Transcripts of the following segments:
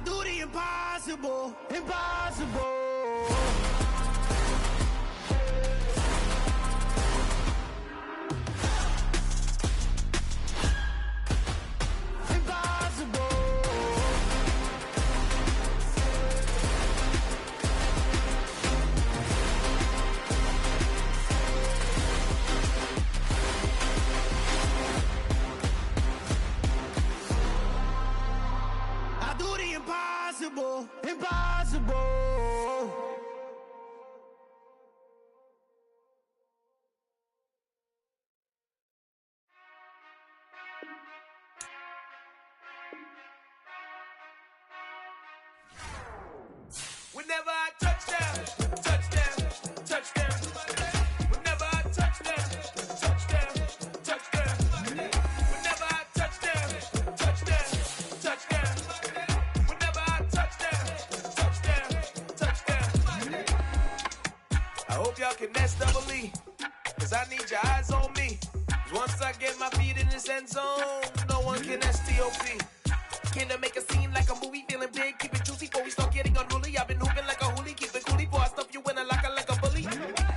do the impossible, impossible. Impossible, impossible. Whenever I touchdown, touchdown, touchdown. Whenever I touchdown, touchdown, touchdown. Whenever I touchdown, touchdown, touchdown. Whenever I touchdown, touchdown, touchdown. I hope y'all can SWE, cause I need your eyes on me. Cause once I get my feet in this end zone, no one can STOP. Came to make a scene like a movie, feeling big, keep it juicy before we start getting unruly. I've been hooping like a hoolie, keep it coolie before I stuff you in a locker like a bully.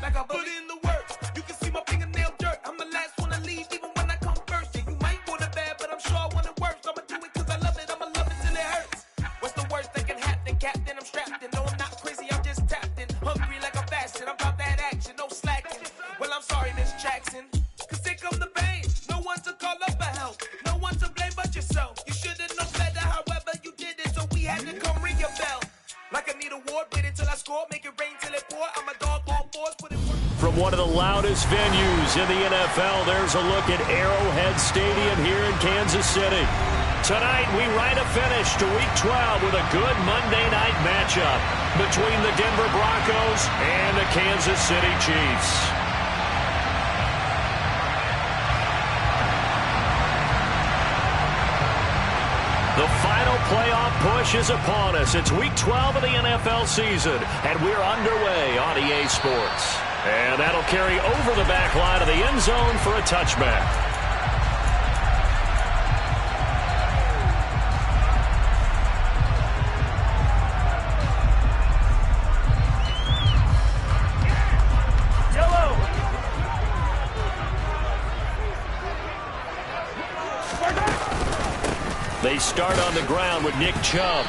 Like a bully. Put in the work, you can see my fingernail dirt. I'm the last one to leave, even when I come first. Yeah, you might want it bad, but I'm sure I want it worse. I'ma do it cause I love it, I'ma love it till it hurts. What's the worst that can happen, Captain? I'm strapped in, no I'm not crazy, I'm just tapped in. Hungry like I'm fasting, I'm about that action, no slacking. Well, I'm sorry, Miss Jackson, cause here come the pain. No one to call up for help, no one to blame but yourself. You should've known better, however you did it, so we had to come ring your bell. Like I need a ward, wait until I score, make it rain till it pour. I'm a dog, all fours, put it work. From one of the loudest venues in the NFL, there's a look at Arrowhead Stadium here in Kansas City. Tonight, we write a finish to Week 12 with a good Monday night matchup between the Denver Broncos and the Kansas City Chiefs. The final playoff push is upon us. It's Week 12 of the NFL season, and we're underway on EA Sports. And that'll carry over the back line of the end zone for a touchback. They start on the ground with Nick Chubb.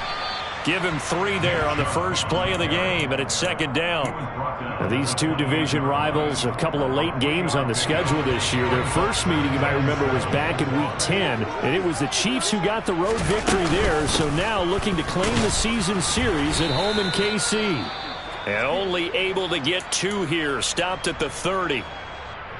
Give him 3 there on the first play of the game, and it's second down. Now, these two division rivals, a couple of late games on the schedule this year. Their first meeting, you might remember, was back in Week 10, and it was the Chiefs who got the road victory there, so now looking to claim the season series at home in KC. And only able to get 2 here, stopped at the 30.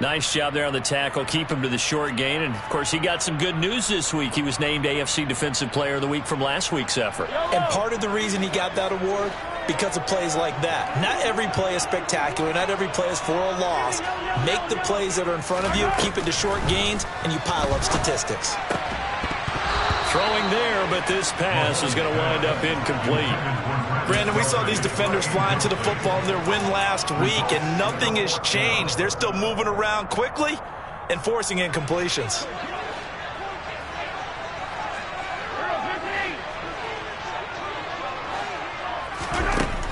Nice job there on the tackle. Keep him to the short gain. And, of course, he got some good news this week. He was named AFC Defensive Player of the Week from last week's effort. And part of the reason he got that award, because of plays like that. Not every play is spectacular. Not every play is for a loss. Make the plays that are in front of you, keep it to short gains, and you pile up statistics. Throwing there, but this pass is going to wind up incomplete. Brandon, we saw these defenders flying to the football in their win last week, and nothing has changed. They're still moving around quickly and forcing incompletions.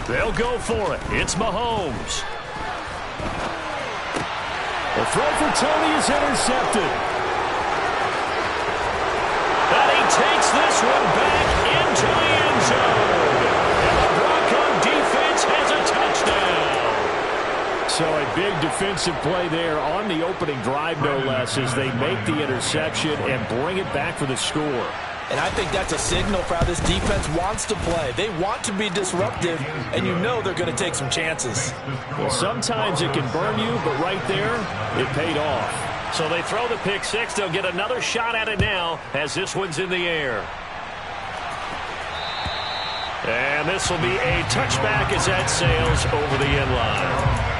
They'll go for it. It's Mahomes. The throw for Tony is intercepted. And he takes this one back into the end zone. And the Bronco defense has a touchdown. So a big defensive play there on the opening drive, no less, as they make the interception and bring it back for the score. And I think that's a signal for how this defense wants to play. They want to be disruptive, and you know they're going to take some chances. Well, sometimes it can burn you, but right there, it paid off. So they throw the pick six. They'll get another shot at it now as this one's in the air. And this will be a touchback as that sails over the end line.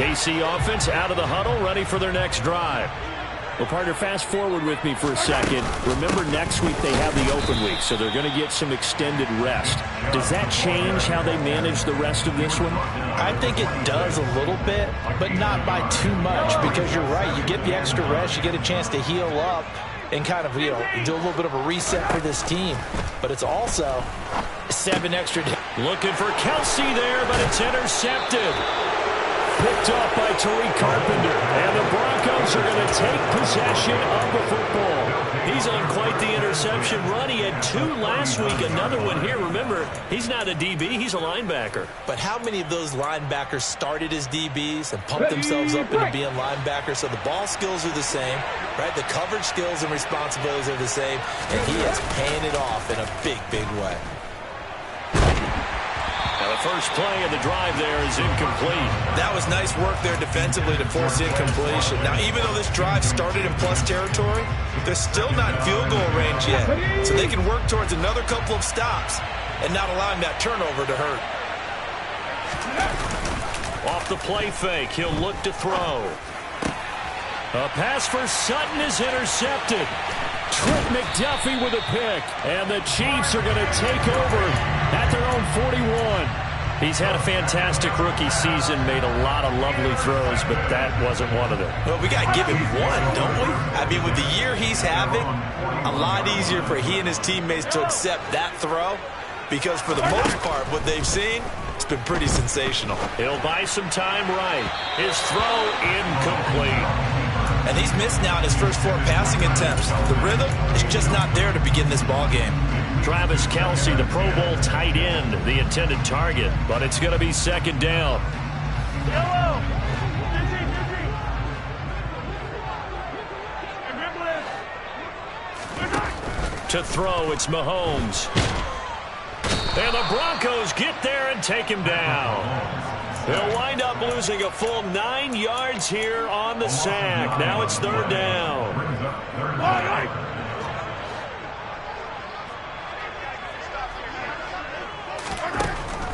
KC offense out of the huddle, ready for their next drive. Well, partner, fast forward with me for a second. Remember, next week they have the open week, so they're going to get some extended rest. Does that change how they manage the rest of this one? I think it does a little bit, but not by too much, because you're right. You get the extra rest, you get a chance to heal up and kind of, do a little bit of a reset for this team. But it's also 7 extra days. Looking for Kelsey there, but it's intercepted. Picked off by Tariq Carpenter. And the Broncos are going to take possession of the football. He's on quite the interception run. He had 2 last week, another one here. Remember, he's not a DB, he's a linebacker. But how many of those linebackers started as DBs and pumped themselves up into being linebackers? So the ball skills are the same, right? The coverage skills and responsibilities are the same. And he is paying it off in a big, big way. Now the first play of the drive there is incomplete. That was nice work there defensively to force incompletion. Now, even though this drive started in plus territory, they're still not in field goal range yet. So they can work towards another couple of stops and not allowing that turnover to hurt. Off the play fake, he'll look to throw. A pass for Sutton is intercepted. Trent McDuffie with a pick. And the Chiefs are going to take over at their own 41. He's had a fantastic rookie season, made a lot of lovely throws, but that wasn't one of them. Well, we got to give him one, don't we? I mean, with the year he's having, a lot easier for he and his teammates to accept that throw, because for the most part, what they've seen, it's been pretty sensational. He'll buy some time right. His throw incomplete. And he's missed now in his first 4 passing attempts. The rhythm is just not there to begin this ball game. Travis Kelce, the Pro Bowl tight end, the intended target, but it's going to be second down. To throw, it's Mahomes. And the Broncos get there and take him down. They'll wind up losing a full 9 yards here on the sack. Now it's third down.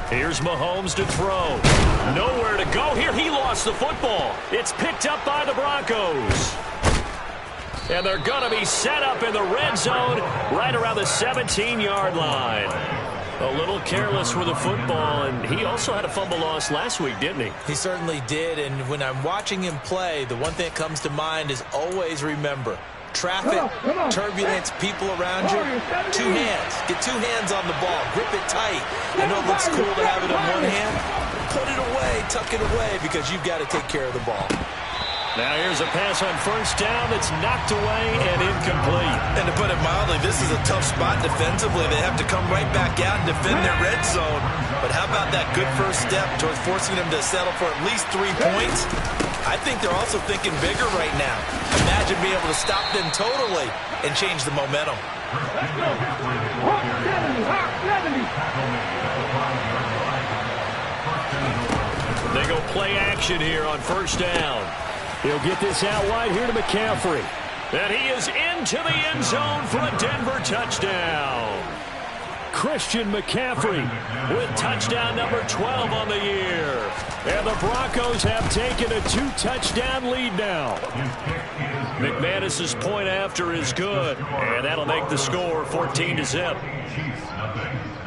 Here's Mahomes to throw. Nowhere to go here. He lost the football. It's picked up by the Broncos. And they're going to be set up in the red zone right around the 17-yard line. A little careless with the football, and he also had a fumble loss last week, didn't he? He certainly did, and when I'm watching him play, the one thing that comes to mind is always remember, traffic, turbulence, people around you, 2 hands. Get 2 hands on the ball. Grip it tight. I know it looks cool to have it on one hand. Put it away, tuck it away, because you've got to take care of the ball. Now here's a pass on first down that's knocked away and incomplete. And to put it mildly, this is a tough spot defensively. They have to come right back out and defend their red zone. But how about that good first step towards forcing them to settle for at least 3 points? I think they're also thinking bigger right now. Imagine being able to stop them totally and change the momentum. They go play action here on first down. He'll get this out wide here to McCaffrey. And he is into the end zone for a Denver touchdown. Christian McCaffrey with touchdown number 12 on the year. And the Broncos have taken a 2-touchdown lead now. McManus's point after is good. And that'll make the score 14-0.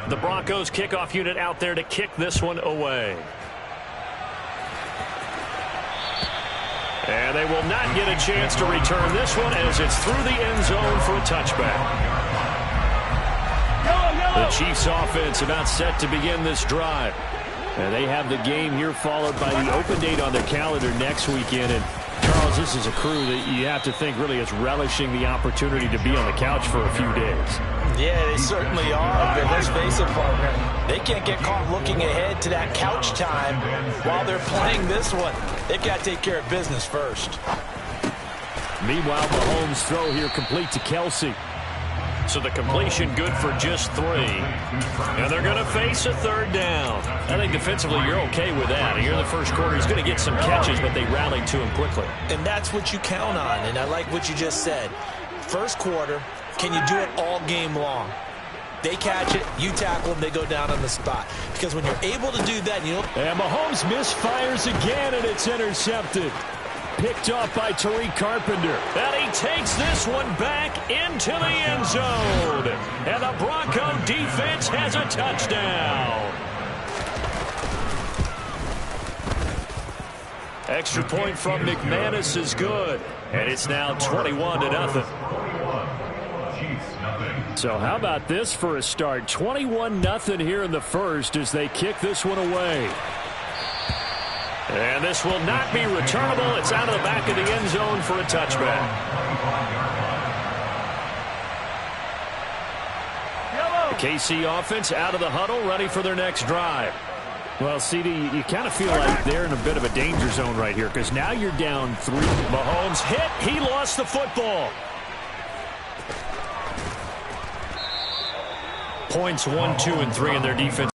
The Broncos kickoff unit out there to kick this one away. And they will not get a chance to return this one as it's through the end zone for a touchback. The Chiefs offense about set to begin this drive. And they have the game here followed by the open date on their calendar next weekend. And Charles, this is a crew that you have to think really is relishing the opportunity to be on the couch for a few days. Yeah, they certainly are. But let's face it, partner, they can't get caught looking ahead to that couch time while they're playing this one. They've got to take care of business first. Meanwhile, Mahomes' throw here complete to Kelsey. So the completion good for just 3. And they're going to face a third down. I think defensively you're okay with that. Here in the first quarter, he's going to get some catches, but they rallied to him quickly. And that's what you count on, and I like what you just said. First quarter, can you do it all game long? They catch it, you tackle them, they go down on the spot. Because when you're able to do that, you know. And Mahomes misfires again, and it's intercepted. Picked off by Tariq Carpenter. And he takes this one back into the end zone. And the Bronco defense has a touchdown. Extra point from McManus is good. And it's now 21-0. So how about this for a start? 21-0 here in the first as they kick this one away. And this will not be returnable. It's out of the back of the end zone for a touchback. The KC offense out of the huddle, ready for their next drive. Well, CD, you kind of feel like they're in a bit of a danger zone right here because now you're down 3. Mahomes hit. He lost the football. Points 1, 2, and 3 in their defense.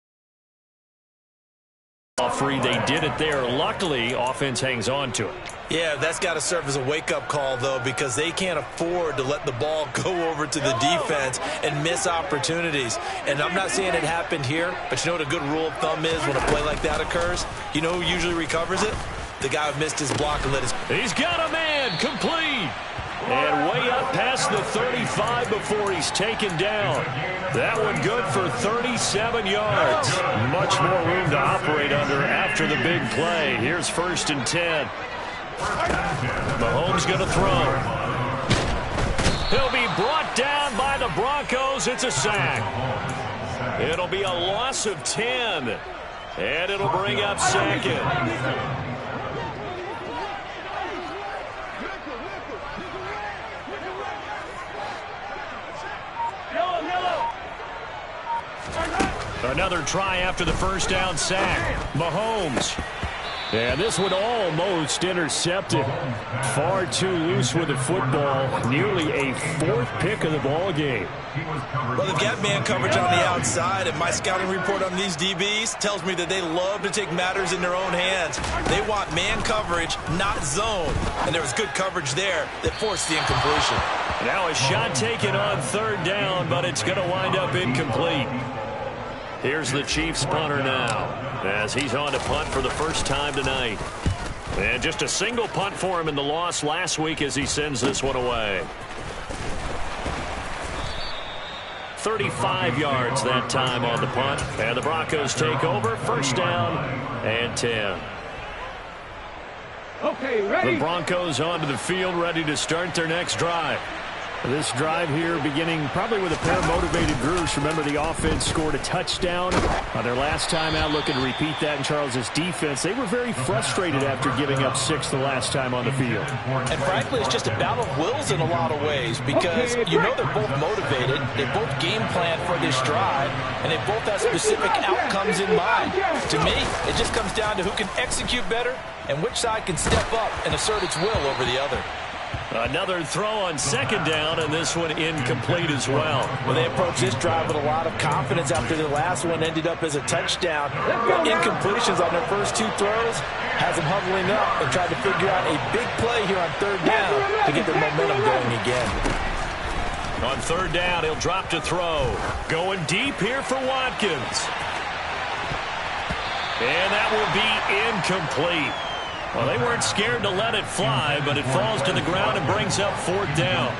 Free, they did it there. Luckily, offense hangs on to it. Yeah, that's got to serve as a wake-up call, though, because they can't afford to let the ball go over to the defense and miss opportunities. And I'm not saying it happened here, but you know what a good rule of thumb is when a play like that occurs? You know who usually recovers it? The guy who missed his block and let his... He's got a man, complete. And way up past the 35 before he's taken down. That one good for 37 yards. Much more room to operate under after the big play. Here's 1st and 10. Mahomes going to throw. He'll be brought down by the Broncos. It's a sack. It'll be a loss of 10. And it'll bring up 2nd. Another try after the first down sack. Mahomes. And this one almost intercepted. Far too loose with the football. Nearly a 4th pick of the ball game. Well, they've got man coverage on the outside, and my scouting report on these DBs tells me that they love to take matters in their own hands. They want man coverage, not zone. And there was good coverage there that forced the incompletion. Now a shot taken on 3rd down, but it's going to wind up incomplete. Here's the Chiefs punter now as he's on to punt for the first time tonight. And just a single punt for him in the loss last week as he sends this one away. 35 yards that time on the punt. And the Broncos take over. 1st down and 10. Okay, ready? The Broncos onto the field, ready to start their next drive. This drive here beginning probably with a pair of motivated groups. Remember, the offense scored a touchdown on their last time out, looking to repeat that in Charles's defense. They were very frustrated after giving up 6 the last time on the field. And frankly, it's just a battle of wills in a lot of ways because you know they're both motivated. They both game plan for this drive, and they both have specific outcomes in mind. To me, it just comes down to who can execute better and which side can step up and assert its will over the other. Another throw on 2nd down, and this one incomplete as well. Well, they approached this drive with a lot of confidence after the last one ended up as a touchdown. But incompletions on their first 2 throws has them huddling up and trying to figure out a big play here on 3rd down to get their momentum going again. On 3rd down, he'll drop to throw. Going deep here for Watkins. And that will be incomplete. Well, they weren't scared to let it fly, but it falls to the ground and brings up 4th down.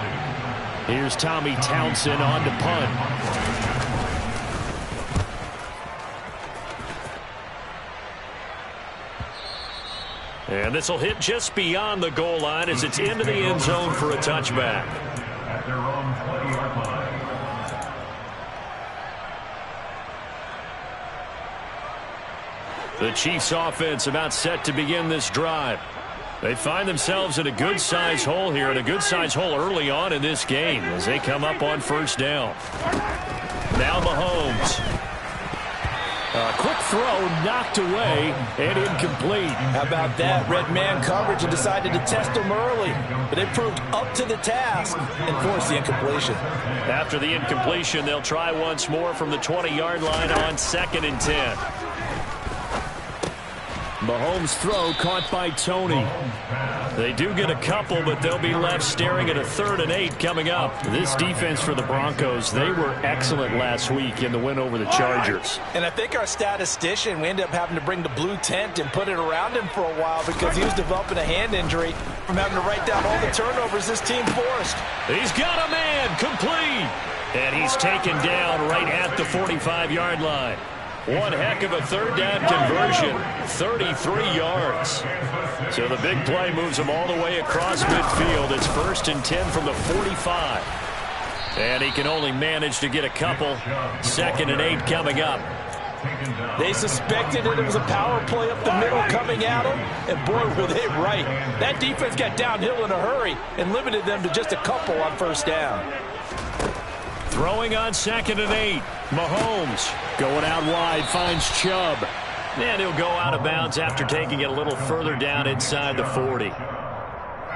Here's Tommy Townsend on to punt. And this will hit just beyond the goal line as it's into the end zone for a touchback. At their own 20-yard line. The Chiefs offense about set to begin this drive. They find themselves in a good-sized hole here, and a good-sized hole early on in this game as they come up on 1st down. Now Mahomes. A quick throw knocked away and incomplete. How about that? Red man coverage and decided to test them early. But they proved up to the task and forced the incompletion. After the incompletion, they'll try once more from the 20-yard line on 2nd and 10. Mahomes' throw caught by Tony. They do get a couple, but they'll be left staring at a 3rd and 8 coming up. This defense for the Broncos, they were excellent last week in the win over the Chargers. And I think our statistician, we ended up having to bring the blue tent and put it around him for a while because he was developing a hand injury from having to write down all the turnovers this team forced. He's got a man, complete. And he's taken down right at the 45-yard line. One heck of a 3rd down conversion, 33 yards. So the big play moves them all the way across midfield. It's 1st and 10 from the 45. And he can only manage to get a couple. 2nd and 8 coming up. They suspected that it was a power play up the middle coming at them, and boy, were they right. That defense got downhill in a hurry and limited them to just a couple on 1st down. Throwing on 2nd and 8. Mahomes going out wide, finds Chubb. And he'll go out of bounds after taking it a little further down inside the 40.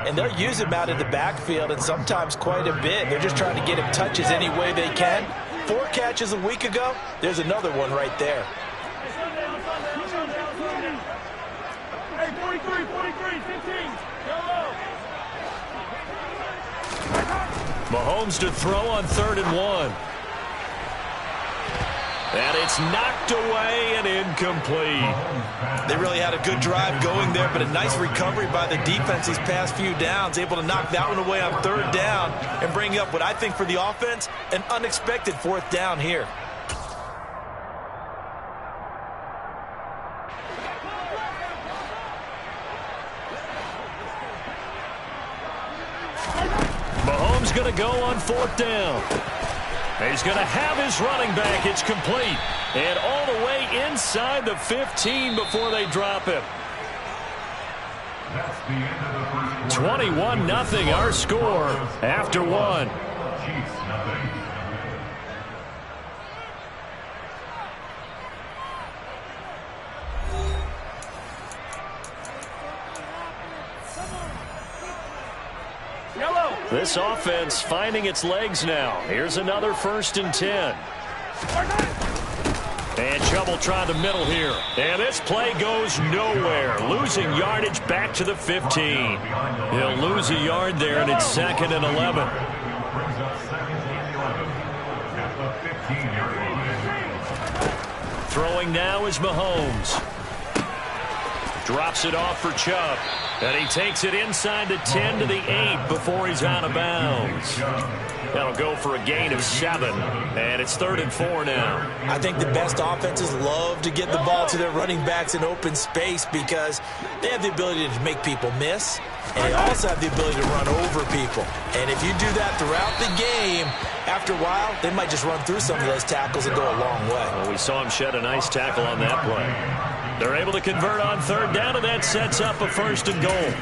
And they'll use him out in the backfield, and sometimes quite a bit. They're just trying to get him touches any way they can. 4 catches a week ago. There's another one right there. Hey, 43, 15. Mahomes to throw on 3rd and 1. And it's knocked away and incomplete. They really had a good drive going there, but a nice recovery by the defense these past few downs, able to knock that one away on 3rd down and bring up what I think for the offense, an unexpected 4th down here. Mahomes going to go on 4th down. He's going to have his running back. It's complete. And all the way inside the 15 before they drop him. 21-0 our score after 1. This offense finding its legs now. Here's another 1st and 10. And Chubb will try the middle here. And this play goes nowhere. Losing yardage back to the 15. He'll lose a yard there, and it's 2nd and 11. Throwing now is Mahomes. Drops it off for Chubb. And he takes it inside the 10 to the 8 before he's out of bounds. That'll go for a gain of 7. And it's 3rd and 4 now. I think the best offenses love to get the ball to their running backs in open space because they have the ability to make people miss. And they also have the ability to run over people. And if you do that throughout the game, after a while, they might just run through some of those tackles and go a long way. Well, we saw him shed a nice tackle on that play. They're able to convert on 3rd down, and that sets up a 1st and goal.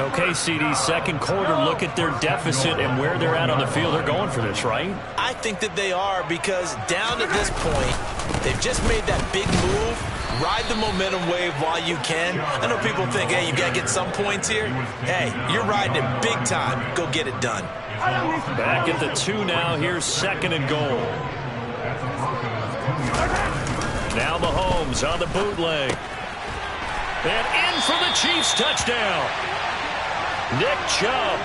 Okay, CD, 2nd quarter, look at their deficit and where they're at on the field. They're going for this, right? I think that they are because down to this point, they've just made that big move. Ride the momentum wave while you can. I know people think, hey, you got to get some points here. Hey, you're riding it big time. Go get it done. Back at the 2 now. Here's 2nd and goal. Now Mahomes on the bootleg. And in for the Chiefs touchdown. Nick Chubb,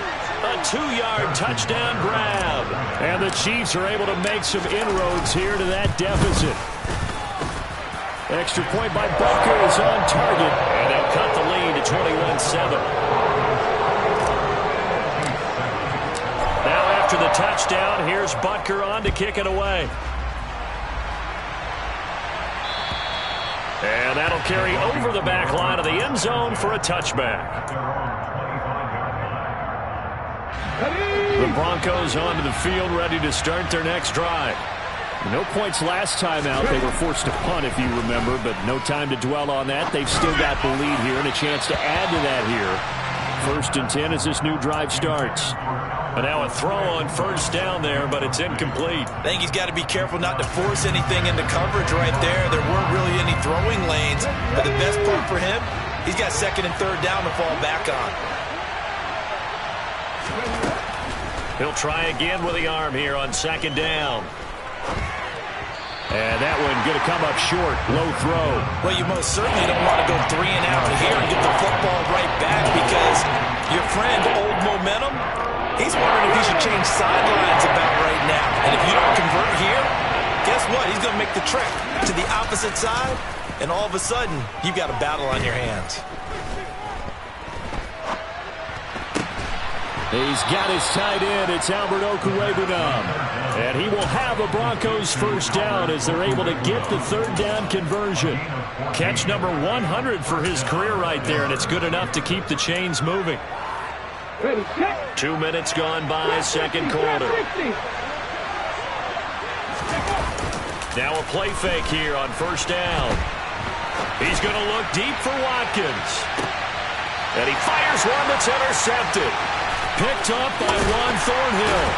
a 2-yard touchdown grab. And the Chiefs are able to make some inroads here to that deficit. Extra point by Butker is on target. And they'll cut the lead to 21-7. Now after the touchdown, here's Butker on to kick it away. And that'll carry over the back line of the end zone for a touchback. The Broncos onto the field, ready to start their next drive. No points last time out. They were forced to punt, if you remember, but no time to dwell on that. They've still got the lead here and a chance to add to that here. 1st and 10 as this new drive starts. And now a throw on 1st down there, but it's incomplete. I think he's got to be careful not to force anything into coverage right there. There weren't really any throwing lanes. But the best part for him, he's got 2nd and 3rd down to fall back on. He'll try again with the arm here on 2nd down. And that one going to come up short. Low throw. Well, you most certainly don't want to go 3 and out here and get the football right back because your friend, Old Momentum, he's wondering if he should change sidelines about right now. And if you don't convert here, guess what? He's going to make the trek to the opposite side, and all of a sudden, you've got a battle on your hands. He's got his tight end. It's Albert Okwuegbunam. And he will have a Broncos first down as they're able to get the third down conversion. Catch number 100 for his career right there, and it's good enough to keep the chains moving. 2 minutes gone by, second quarter. Now a play fake here on first down. He's going to look deep for Watkins. And he fires one that's intercepted. Picked up by Juan Thornhill.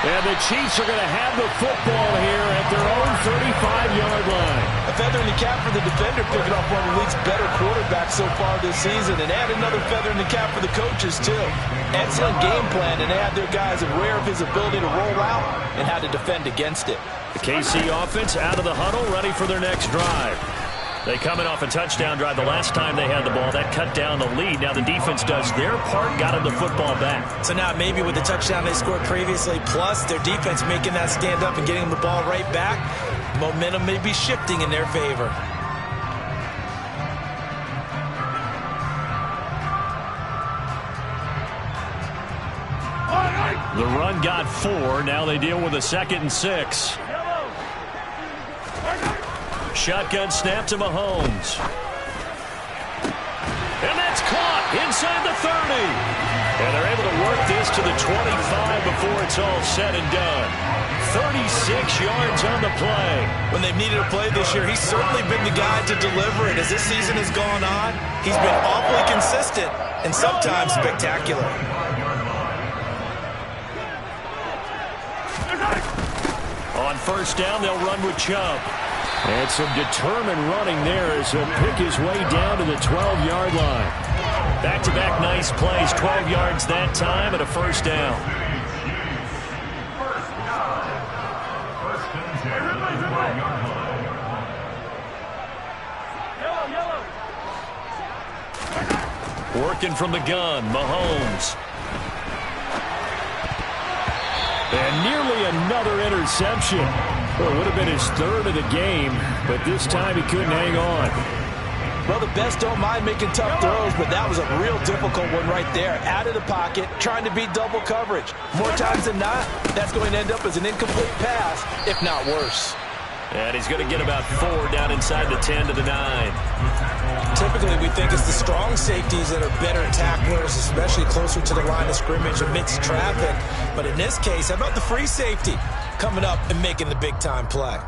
And the Chiefs are going to have the football here at their own 35-yard line. A feather in the cap for the defender, picking off one of the league's better quarterbacks so far this season. And add another feather in the cap for the coaches, too. Excellent game plan, and they have their guys aware of his ability to roll out and how to defend against it. The KC offense out of the huddle, ready for their next drive. They come in off a touchdown drive the last time they had the ball. That cut down the lead. Now the defense does their part, got them the football back. So now maybe with the touchdown they scored previously, plus their defense making that stand up and getting them the ball right back, momentum may be shifting in their favor. The run got 4. Now they deal with a 2nd and 6. Shotgun snap to Mahomes. And that's caught inside the 30. And they're able to work this to the 25 before it's all said and done. 36 yards on the play. When they've needed a play this year, he's certainly been the guy to deliver it. As this season has gone on, he's been awfully consistent and sometimes spectacular. On first down, they'll run with Chubb. And some determined running there as he'll pick his way down to the 12-yard line. Back-to-back nice plays, 12 yards that time and a first down. Working from the gun, Mahomes. And nearly another interception. Well, it would have been his 3rd of the game, but this time he couldn't hang on. Well, the best don't mind making tough throws, but that was a real difficult one right there. Out of the pocket, trying to beat double coverage. More times than not, that's going to end up as an incomplete pass, if not worse. And he's going to get about 4 down inside the 10 to the 9. Typically, we think it's the strong safeties that are better tacklers, especially closer to the line of scrimmage amidst traffic. But in this case, how about the free safety coming up and making the big-time play?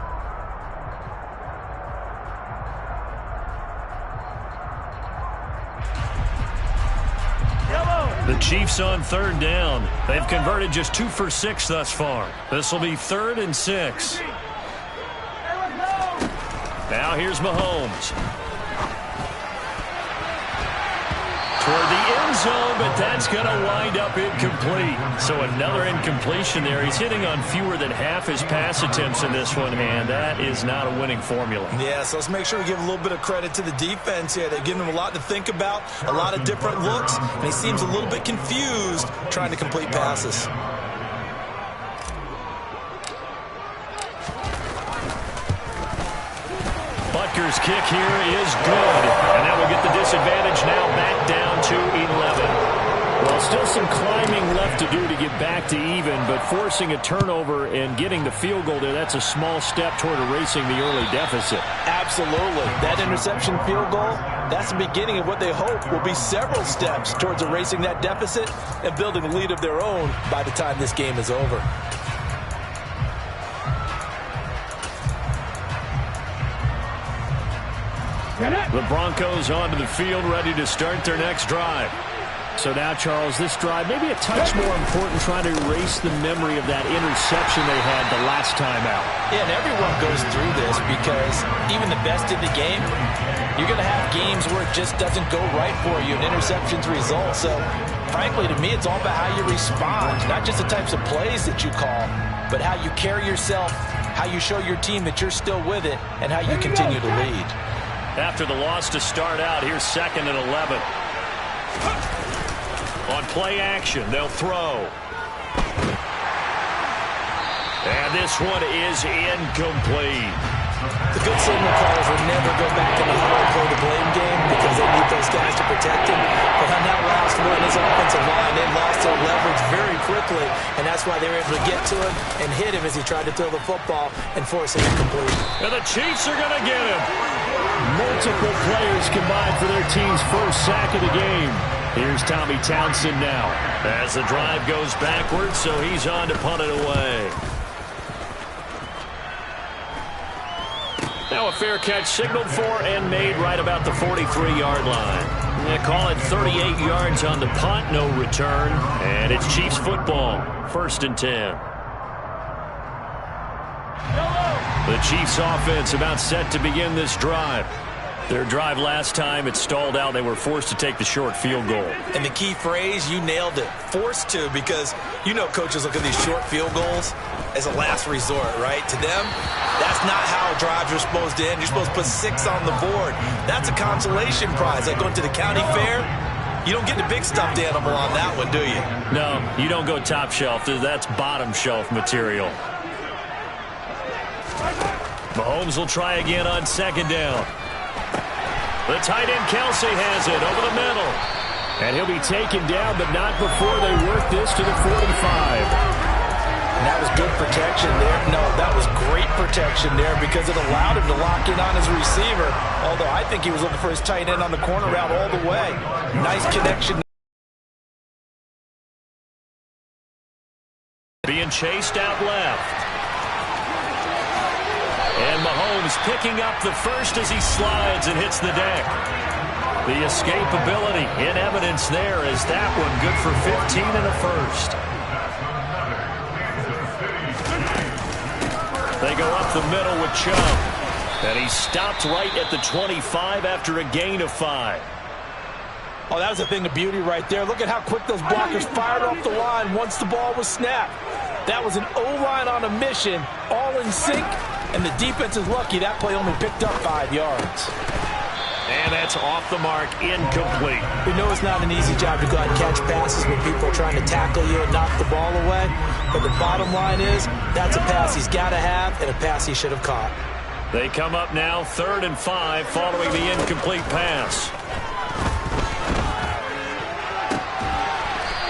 The Chiefs on 3rd down. They've converted just 2 for 6 thus far. This will be 3rd and 6. Now here's Mahomes. Toward the end zone, but that's going to wind up incomplete. So another incompletion there. He's hitting on fewer than half his pass attempts in this one, and that is not a winning formula. Yeah, so let's make sure we give a little bit of credit to the defense here. They've given him a lot to think about, a lot of different looks, and he seems a little bit confused trying to complete passes. Butker's kick here is good, and that will get the disadvantage now back down to 11. Well, still some climbing left to do to get back to even, but forcing a turnover and getting the field goal there, that's a small step toward erasing the early deficit. Absolutely. That interception field goal, that's the beginning of what they hope will be several steps towards erasing that deficit and building a lead of their own by the time this game is over. The Broncos onto the field, ready to start their next drive. So now, Charles, this drive maybe a touch more important, trying to erase the memory of that interception they had the last time out. Yeah, and everyone goes through this because even the best in the game, you're going to have games where it just doesn't go right for you, and interceptions result. So, frankly, to me, it's all about how you respond, not just the types of plays that you call, but how you carry yourself how you show your team that you're still with it, and how you continue to lead. After the loss to start out, here's 2nd and 11. On play action, they'll throw. And this one is incomplete. The good signal callers will never go back in the huddle and play the blame game because they need those guys to protect him. But on that last one, his offensive line, they lost their leverage very quickly, and that's why they were able to get to him and hit him as he tried to throw the football and force him incomplete. And the Chiefs are going to get him. Multiple players combined for their team's first sack of the game. Here's Tommy Townsend now as the drive goes backwards, so he's on to punt it away. Now a fair catch signaled for and made right about the 43-yard line. They call it 38 yards on the punt, no return, and it's Chiefs football, 1st and 10. The Chiefs offense about set to begin this drive. Their drive last time, it stalled out. They were forced to take the short field goal. And the key phrase, you nailed it, forced to, because you know coaches look at these short field goals as a last resort, right? To them, that's not how drives are supposed to end. You're supposed to put 6 on the board. That's a consolation prize. Like going to the county fair, you don't get the big stuffed animal on that one, do you? No, you don't go top shelf. That's bottom shelf material. Mahomes will try again on 2nd down. The tight end Kelsey has it over the middle. And he'll be taken down, but not before they work this to the 45. And that was good protection there. No, that was great protection there because it allowed him to lock in on his receiver. Although I think he was looking for his tight end on the corner route all the way. Nice connection. Being chased out left. And Mahomes picking up the first as he slides and hits the deck. The escapability in evidence there as that one good for 15 and a first. They go up the middle with Chubb. And he stopped right at the 25 after a gain of 5. Oh, that was a thing of beauty right there. Look at how quick those blockers fired off the line once the ball was snapped. That was an O-line on a mission, all in sync. And the defense is lucky that play only picked up 5 yards. And that's off the mark, incomplete. We know it's not an easy job to go out and catch passes when people are trying to tackle you and knock the ball away. But the bottom line is, that's a pass he's got to have and a pass he should have caught. They come up now 3rd and 5 following the incomplete pass.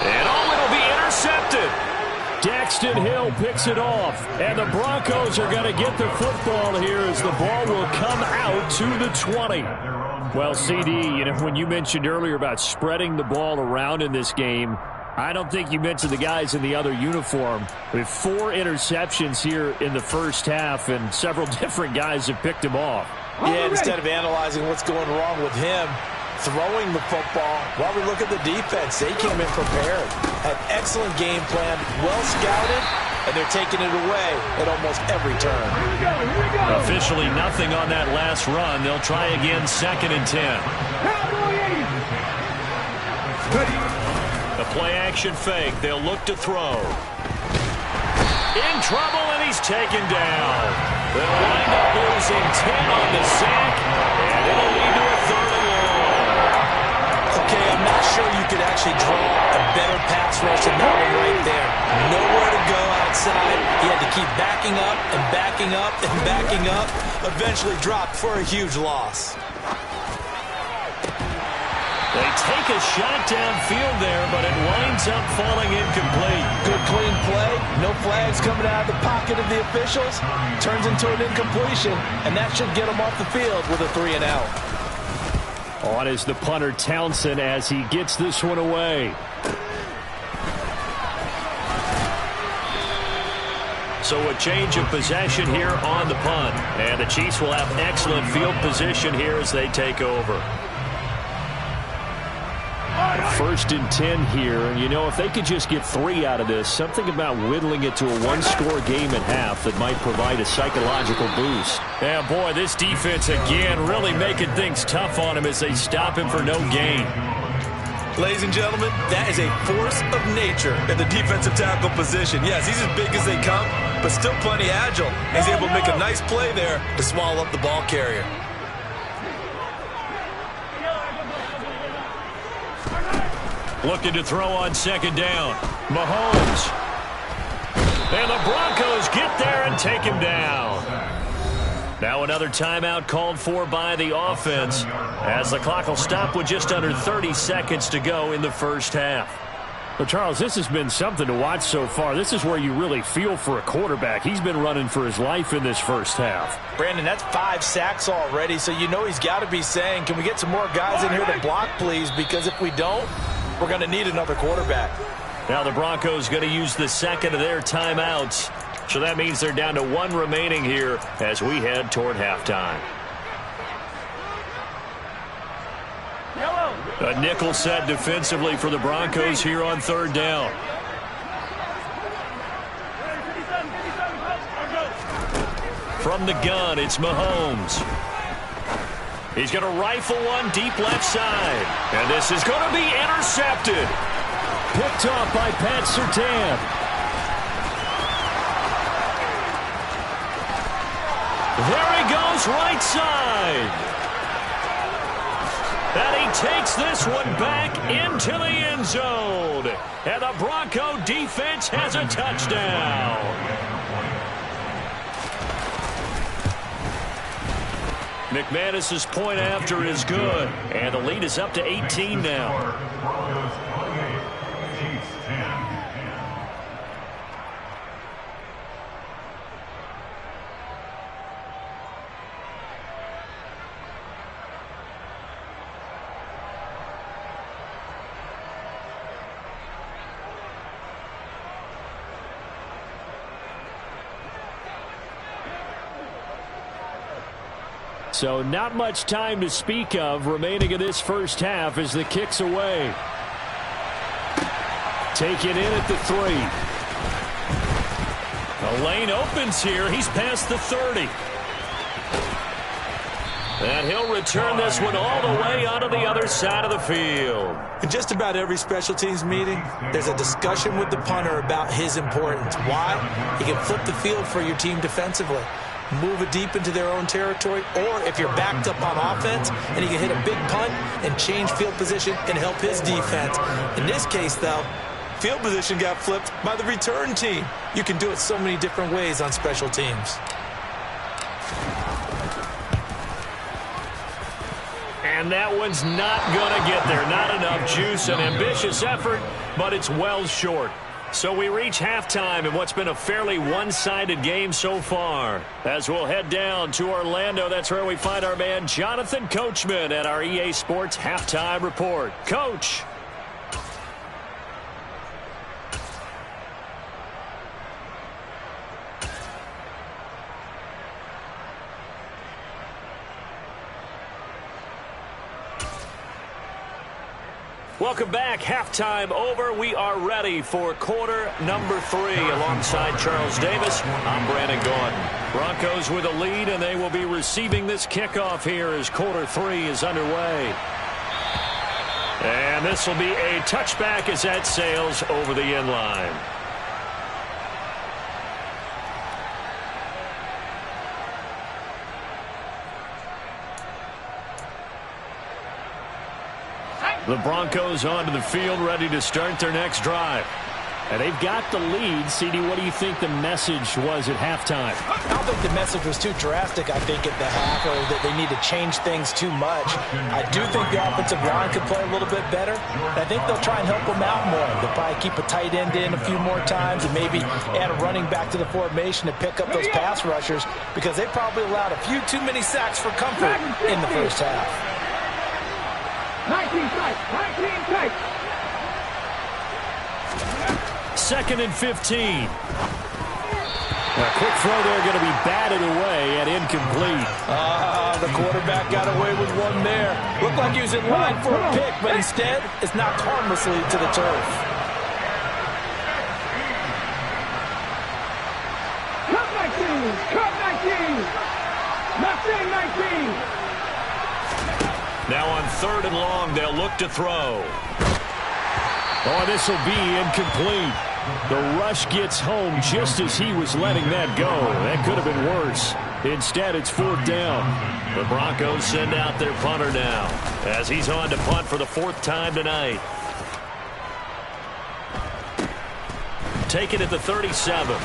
And it'll be intercepted. Daxton Hill picks it off, and the Broncos are going to get the football here as the ball will come out to the 20. Well, CD, when you mentioned earlier about spreading the ball around in this game, I don't think you mentioned the guys in the other uniform. With 4 interceptions here in the first half, and several different guys have picked him off. Yeah, instead of analyzing what's going wrong with him, throwing the football, while we look at the defense, they came in prepared. Had excellent game plan, well scouted, and they're taking it away at almost every turn. Officially nothing on that last run. They'll try again 2nd and 10. The play-action fake. They'll look to throw. In trouble, and he's taken down. They'll wind up losing 10 on the sack, and it'll lead to a 3rd and long. Okay, I'm not sure you could actually draw a better pass rush than that one right there. Nowhere to go outside. He had to keep backing up and backing up and backing up. Eventually dropped for a huge loss. They take a shot downfield there, but it winds up falling incomplete. Good clean play. No flags coming out of the pocket of the officials. Turns into an incompletion, and that should get him off the field with a 3 and out. On is the punter Townsend as he gets this one away. So a change of possession here on the punt. And the Chiefs will have excellent field position here as they take over. 1st and 10 here. And, if they could just get 3 out of this, something about whittling it to a 1-score game at half that might provide a psychological boost. Yeah, boy, this defense again really making things tough on him as they stop him for no gain. Ladies and gentlemen, that is a force of nature in the defensive tackle position. Yes, he's as big as they come, but still plenty agile. He's able to make a nice play there to swallow up the ball carrier. Looking to throw on second down. Mahomes. And the Broncos get there and take him down. Now another timeout called for by the offense as the clock will stop with just under 30 seconds to go in the first half. Well, Charles, this has been something to watch so far. This is where you really feel for a quarterback. He's been running for his life in this first half. Brandon, that's 5 sacks already, so you know he's got to be saying, can we get some more guys in here to block, please? Because if we don't, we're going to need another quarterback. Now the Broncos going to use the second of their timeouts. So that means they're down to 1 remaining here as we head toward halftime. A nickel set defensively for the Broncos here on third down. From the gun, it's Mahomes. He's going to rifle one deep left side. And this is going to be intercepted. Picked off by Pat Surtain. There he goes, right side. And he takes this one back into the end zone. And the Bronco defense has a touchdown. McManus's point after is good. And the lead is up to 18 now. So not much time to speak of remaining in this first half as the kick's away. Take it in at the 3. The lane opens here. He's past the 30. And he'll return this one all the way onto the other side of the field. In just about every special teams meeting, there's a discussion with the punter about his importance. Why? He can flip the field for your team defensively, move it deep into their own territory, or if you're backed up on offense and he can hit a big punt and change field position and help his defense. In this case, though, field position got flipped by the return team. You can do it so many different ways on special teams. And that one's not going to get there. Not enough juice, an ambitious effort, but it's well short. So we reach halftime in what's been a fairly one-sided game so far. As we'll head down to Orlando, that's where we find our man Jonathan Coachman at our EA Sports Halftime Report. Coach. Welcome back. Halftime over. We are ready for quarter number 3. Alongside Charles Davis, I'm Brandon Gordon. Broncos with a lead, and they will be receiving this kickoff here as quarter 3 is underway. And this will be a touchback as that sails over the end line. The Broncos onto the field, ready to start their next drive. And they've got the lead. CD, what do you think the message was at halftime? I don't think the message was too drastic, I think, at the half, or that they need to change things too much. I do think the offensive line could play a little bit better. I think they'll try and help them out more. They'll probably keep a tight end in a few more times and maybe add a running back to the formation to pick up those pass rushers, because they probably allowed a few too many sacks for comfort in the first half. 19 sacks, 19 sacks. 2nd and 15. A quick throw there, going to be batted away and incomplete. The quarterback got away with one there. Looked like he was in line for a pick, but instead it's knocked harmlessly to the turf. Cut 19, cut 19. Left 19. Now on 3rd and long, they'll look to throw. Oh, this will be incomplete. The rush gets home just as he was letting that go. That could have been worse. Instead, it's 4th down. The Broncos send out their punter now as he's on to punt for the 4th time tonight. Taken at the 37.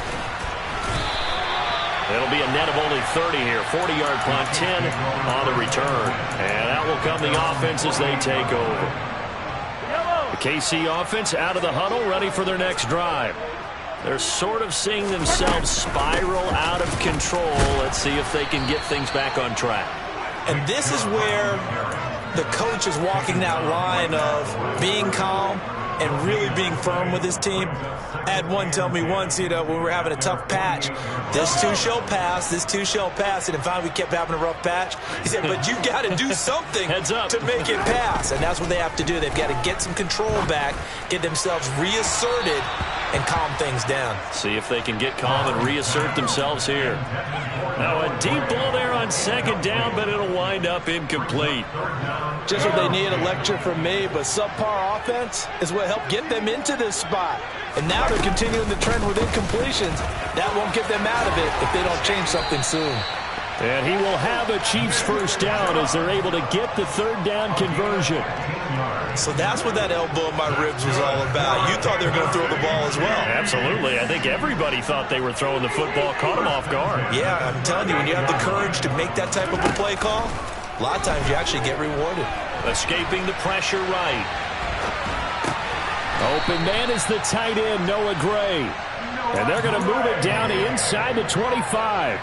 It'll be a net of only 30 here. 40-yard punt, 10 on the return. And out will come the offense as they take over. The KC offense out of the huddle, ready for their next drive. They're sort of seeing themselves spiral out of control. Let's see if they can get things back on track. And this is where the coach is walking that line of being calm and really being firm with his team. I had one tell me once, when we were having a tough patch, this too shall pass, this too shall pass, and then finally we kept having a rough patch. He said, but you got to do something Heads up. to make it pass, and that's what they have to do. They've got to get some control back, get themselves reasserted, and calm things down. See if they can get calm and reassert themselves here. Now a deep ball there on 2nd down, but it'll wind up incomplete. Just what they need, a lecture from me, but subpar offense is what helped get them into this spot. And now they're continuing the trend with incompletions. That won't get them out of it if they don't change something soon. And he will have a Chiefs 1st down as they're able to get the 3rd down conversion. So that's what that elbow in my ribs was all about. You thought they were going to throw the ball as well. Absolutely. I think everybody thought they were throwing the football, caught them off guard. Yeah, I'm telling you, when you have the courage to make that type of a play call, a lot of times you actually get rewarded. Escaping the pressure right. Open man is the tight end, Noah Gray. And they're going to move it down to inside the 25.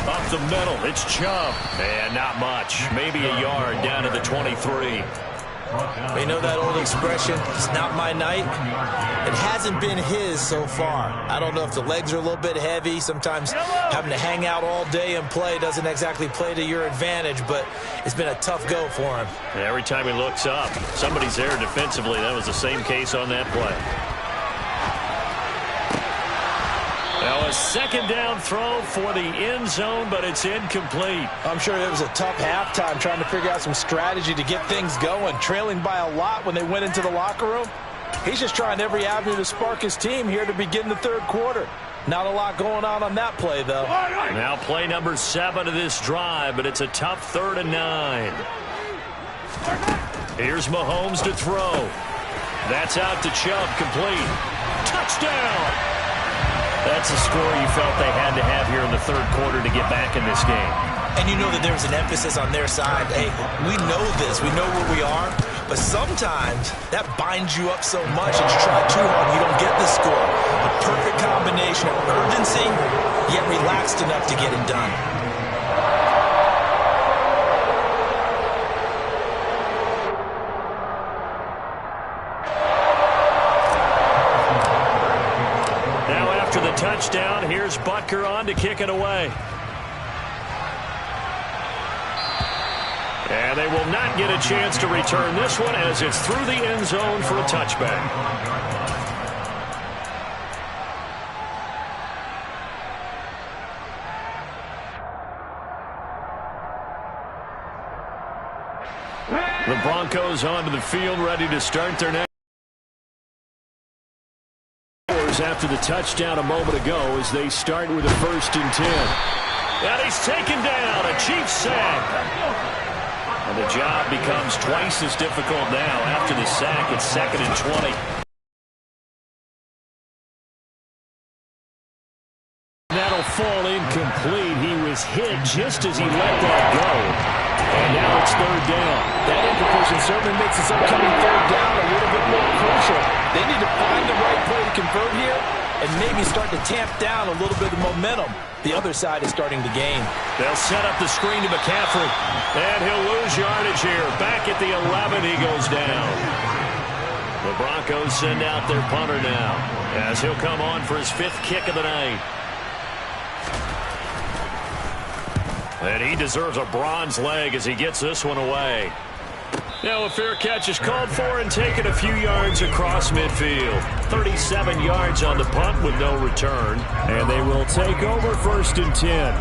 Up the middle, it's Chubb. And not much. Maybe a yard down to the 23. You know that old expression, it's not my night? It hasn't been his so far. I don't know if the legs are a little bit heavy. Sometimes having to hang out all day and play doesn't exactly play to your advantage, but it's been a tough go for him. Every time he looks up, somebody's there defensively. That was the same case on that play. Now a 2nd down throw for the end zone, but it's incomplete. I'm sure it was a tough halftime trying to figure out some strategy to get things going, trailing by a lot when they went into the locker room. He's just trying every avenue to spark his team here to begin the 3rd quarter. Not a lot going on that play, though. Now play number 7 of this drive, but it's a tough 3rd and 9. Here's Mahomes to throw. That's out to Chubb, complete. Touchdown! That's a score you felt they had to have here in the 3rd quarter to get back in this game. And you know that there's an emphasis on their side. Hey, we know this. We know where we are. But sometimes that binds you up so much that you try too hard, you don't get the score. A perfect combination of urgency, yet relaxed enough to get it done. Touchdown. Here's Butker on to kick it away. And they will not get a chance to return this one as it's through the end zone for a touchback. The Broncos onto the field, ready to start their next. After the touchdown a moment ago as they start with a 1st and 10. And he's taken down, a Chiefs sack. And the job becomes twice as difficult now after the sack. It's 2nd and 20. That'll fall incomplete. He was hit just as he let that go. And now it's 3rd down. That incompletion certainly makes this upcoming 3rd down a little bit more crucial. They need to find the right play to convert here and maybe start to tamp down a little bit of momentum. The other side is starting to gain. They'll set up the screen to McCaffrey. And he'll lose yardage here. Back at the 11, he goes down. The Broncos send out their punter now as he'll come on for his 5th kick of the night. And he deserves a bronze leg as he gets this one away. Now a fair catch is called for and taken a few yards across midfield. 37 yards on the punt with no return. And they will take over 1st and 10.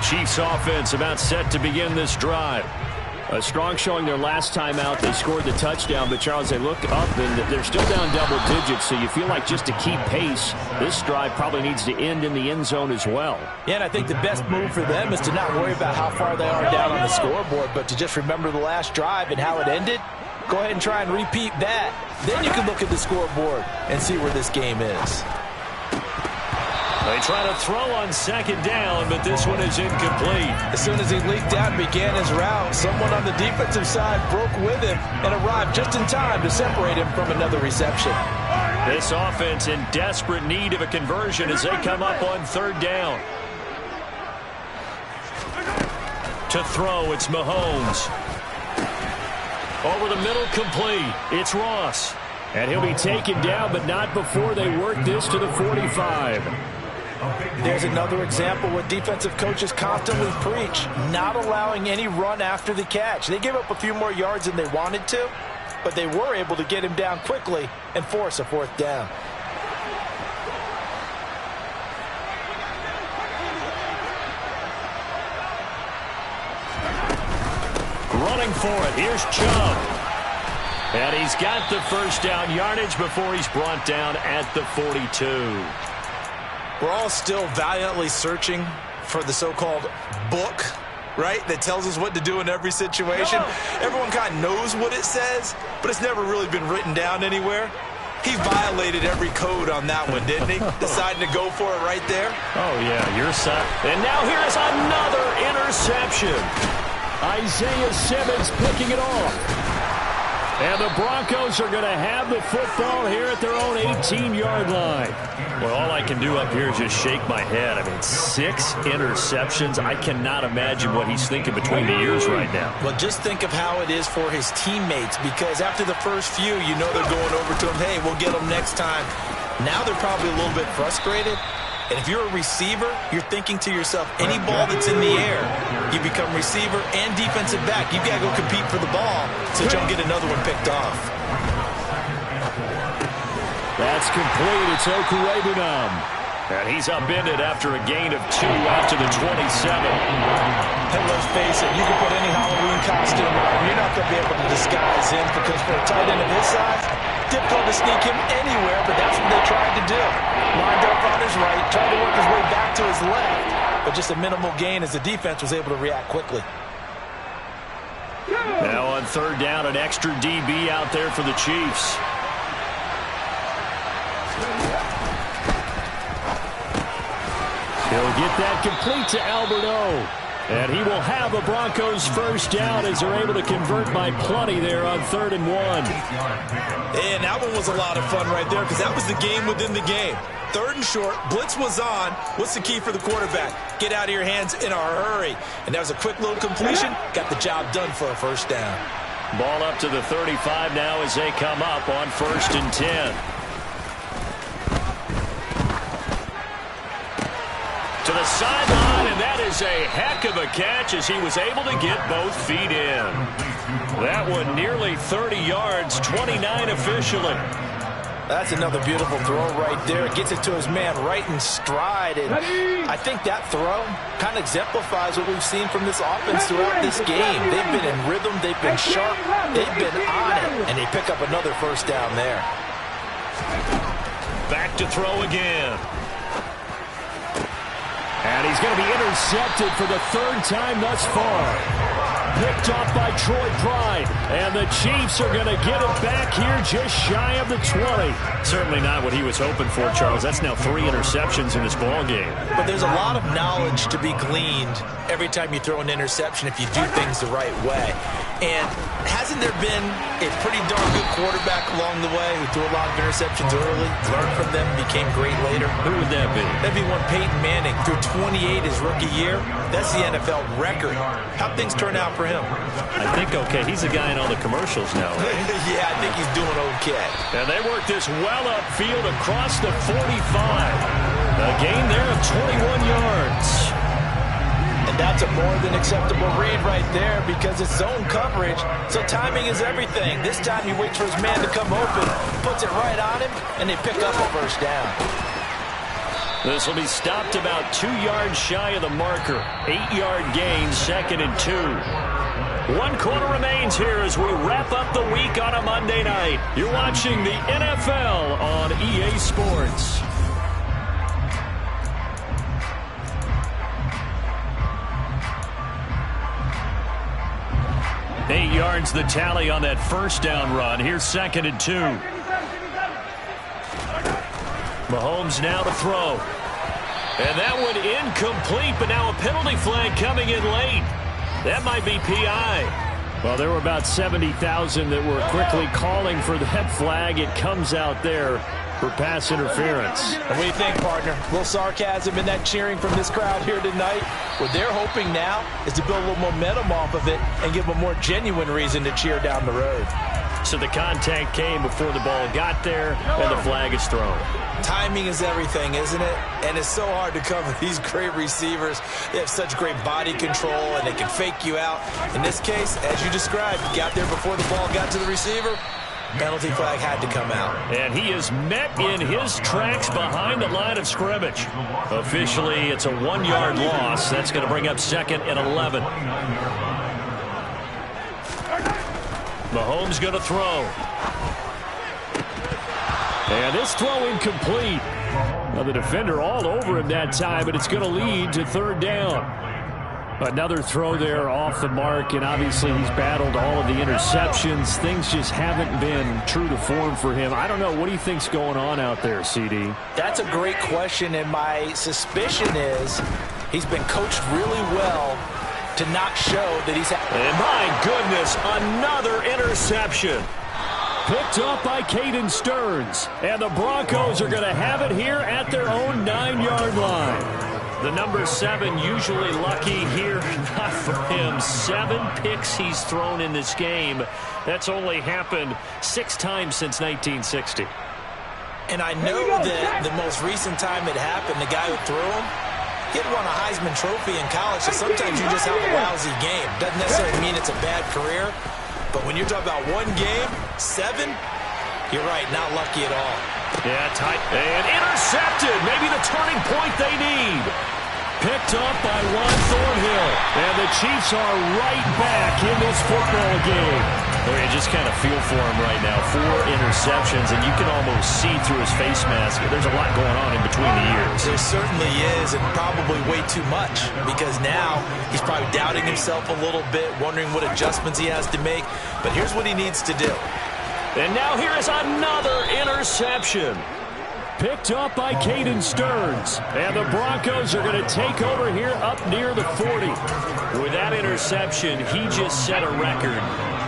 Chiefs offense about set to begin this drive. A strong showing their last time out. They scored the touchdown, but Charles, they look up and they're still down double digits, so you feel like just to keep pace, this drive probably needs to end in the end zone as well. Yeah, and I think the best move for them is to not worry about how far they are down on the scoreboard, but to just remember the last drive and how it ended. Go ahead and try and repeat that. Then you can look at the scoreboard and see where this game is. They try to throw on second down, but this one is incomplete. As soon as he leaked out and began his route, someone on the defensive side broke with him and arrived just in time to separate him from another reception. This offense in desperate need of a conversion as they come up on third down. To throw, it's Mahomes. Over the middle, complete. It's Ross. And he'll be taken down, but not before they work this to the 45. There's another example what defensive coaches constantly preach, not allowing any run after the catch. They gave up a few more yards than they wanted to, but they were able to get him down quickly and force a fourth down. Running for it. Here's Chubb. And he's got the first down yardage before he's brought down at the 42. We're all still valiantly searching for the so-called book, right, that tells us what to do in every situation. Everyone kind of knows what it says, but it's never really been written down anywhere. He violated every code on that one, didn't he? Deciding to go for it right there. Oh, yeah, your son. And now here's another interception. Isaiah Simmons picking it off. And the Broncos are going to have the football here at their own 18-yard line. Well, all I can do up here is just shake my head. I mean, 6 interceptions. I cannot imagine what he's thinking between the ears right now. Well, just think of how it is for his teammates, because after the first few, you know they're going over to him, hey, we'll get them next time. Now they're probably a little bit frustrated. And if you're a receiver, you're thinking to yourself, any ball that's in the air, you become receiver and defensive back. You've got to go compete for the ball so that you don't get another one picked off. That's complete. It's Okuwebunam. And he's upended after a gain of 2 out to the 27. Hey, let's face it, you can put any Halloween costume on. You're not going to be able to disguise him, because for a tight end of his size, difficult to sneak him anywhere, but that's what they tried to do. Lined up on his right, tried to work his way back to his left, but just a minimal gain as the defense was able to react quickly. Now on third down, an extra DB out there for the Chiefs. He'll get that complete to Alberto. And he will have a Broncos first down as they're able to convert by plenty there on 3rd and 1. And that one was a lot of fun right there, because that was the game within the game. 3rd and short, blitz was on. What's the key for the quarterback? Get out of your hands in a hurry. And that was a quick little completion. Got the job done for a first down. Ball up to the 35 now as they come up on 1st and 10. To the sideline, and that is a heck of a catch as he was able to get both feet in. That one nearly 30 yards, 29 officially. That's another beautiful throw right there. It gets it to his man right in stride. And I think that throw kind of exemplifies what we've seen from this offense throughout this game. They've been in rhythm. They've been sharp. They've been on it. And they pick up another first down there. Back to throw again. And he's going to be intercepted for the 3rd time thus far. Picked off by Troy Pride. And the Chiefs are going to get it back here just shy of the 20. Certainly not what he was hoping for, Charles. That's now 3 interceptions in this ball game. But there's a lot of knowledge to be gleaned every time you throw an interception if you do things the right way. And hasn't there been a pretty darn good quarterback along the way who threw a lot of interceptions early, learned from them, became great later? Who would that be? That'd be one Peyton Manning. Threw 28 his rookie year. That's the NFL record. How'd things turn out for him? I think okay. He's the guy in all the commercials now. Yeah, I think he's doing okay. And they work this well upfield across the 45. A gain there of 21 yards. And that's a more than acceptable read right there, because it's zone coverage, so timing is everything. This time he waits for his man to come open, puts it right on him, and they pick up a first down. This will be stopped about 2 yards shy of the marker. 8-yard gain, 2nd and 2. 1 quarter remains here as we wrap up the week on a Monday night. You're watching the NFL on EA Sports. Eight yards the tally on that first down run. Here's 2nd and 2. Mahomes now to throw. And that one incomplete, but now a penalty flag coming in late. That might be PI. Well, there were about 70,000 that were quickly calling for that flag. It comes out there for pass interference. And what do you think, partner? A little sarcasm in that cheering from this crowd here tonight. What they're hoping now is to build a little momentum off of it and give them a more genuine reason to cheer down the road. So the contact came before the ball got there, and the flag is thrown. Timing is everything, isn't it? And it's so hard to cover these great receivers. They have such great body control, and they can fake you out. In this case, as you described, got there before the ball got to the receiver. Penalty flag had to come out. And he is met in his tracks behind the line of scrimmage. Officially, it's a 1-yard loss. That's going to bring up 2nd and 11. Mahomes going to throw. And this throw incomplete. Well, the defender all over him that time, but it's going to lead to 3rd down. Another throw there off the mark, and obviously he's battled all of the interceptions. Things just haven't been true to form for him. I don't know. What do you think's going on out there, CD? That's a great question, and my suspicion is he's been coached really well to not show that he's... And my goodness, another interception. Picked up by Caden Stearns, and the Broncos are going to have it here at their own 9-yard line. The number 7 usually lucky here. Not for him. 7 picks he's thrown in this game. That's only happened 6 times since 1960. And I know that the most recent time it happened, the guy who threw him, he had won a Heisman Trophy in college, so sometimes you just have a lousy game. Doesn't necessarily mean it's a bad career, but when you're talking about 1 game, 7, you're right, not lucky at all. Yeah, tight. And intercepted. Maybe the turning point they need. Picked up by Juan Thornhill. And the Chiefs are right back in this football game. Well, you just kind of feel for him right now. 4 interceptions, and you can almost see through his face mask. There's a lot going on in between the ears. There certainly is, and probably way too much, because now he's probably doubting himself a little bit, wondering what adjustments he has to make. But here's what he needs to do. And now here is another interception. Picked up by Caden Stearns. And the Broncos are going to take over here up near the 40. With that interception, he just set a record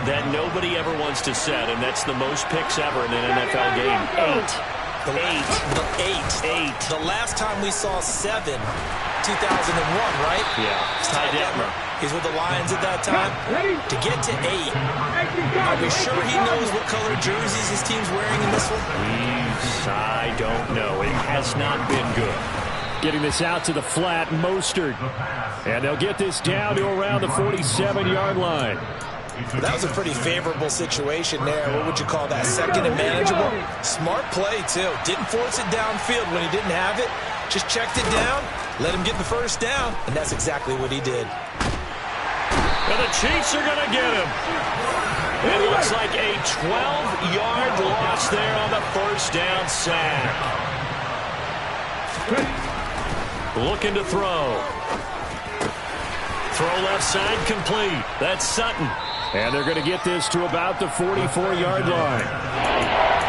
that nobody ever wants to set, and that's the most picks ever in an NFL game. 8. Eight. The last time we saw 7, 2001, right? Yeah. Ty Detmer. He's with the Lions at that time. To get to 8, are we sure he knows what color jerseys his team's wearing in this one? I don't know. It has not been good. Getting this out to the flat, Mostert. And they'll get this down to around the 47-yard line. That was a pretty favorable situation there. What would you call that? 2nd and manageable? Smart play, too. Didn't force it downfield when he didn't have it. Just checked it down, let him get the first down, and that's exactly what he did. And the Chiefs are going to get him. It looks like a 12-yard loss there on the first down sack. Looking to throw. Throw left side complete. That's Sutton. And they're going to get this to about the 44-yard line.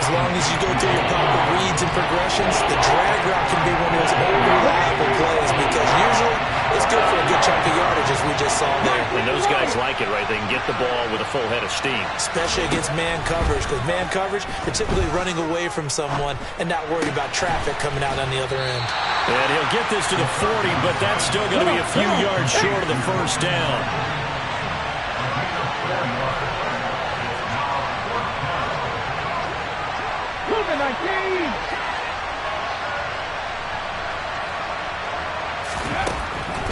As long as you go through your proper reads and progressions, the drag route can be one of those unreliable plays because usually it's good for a good chunk of yardage, as we just saw there. And those guys like it, right? They can get the ball with a full head of steam. Especially against man coverage, because man coverage, they're typically running away from someone and not worried about traffic coming out on the other end. And he'll get this to the 40, but that's still going to be a few yards short of the first down.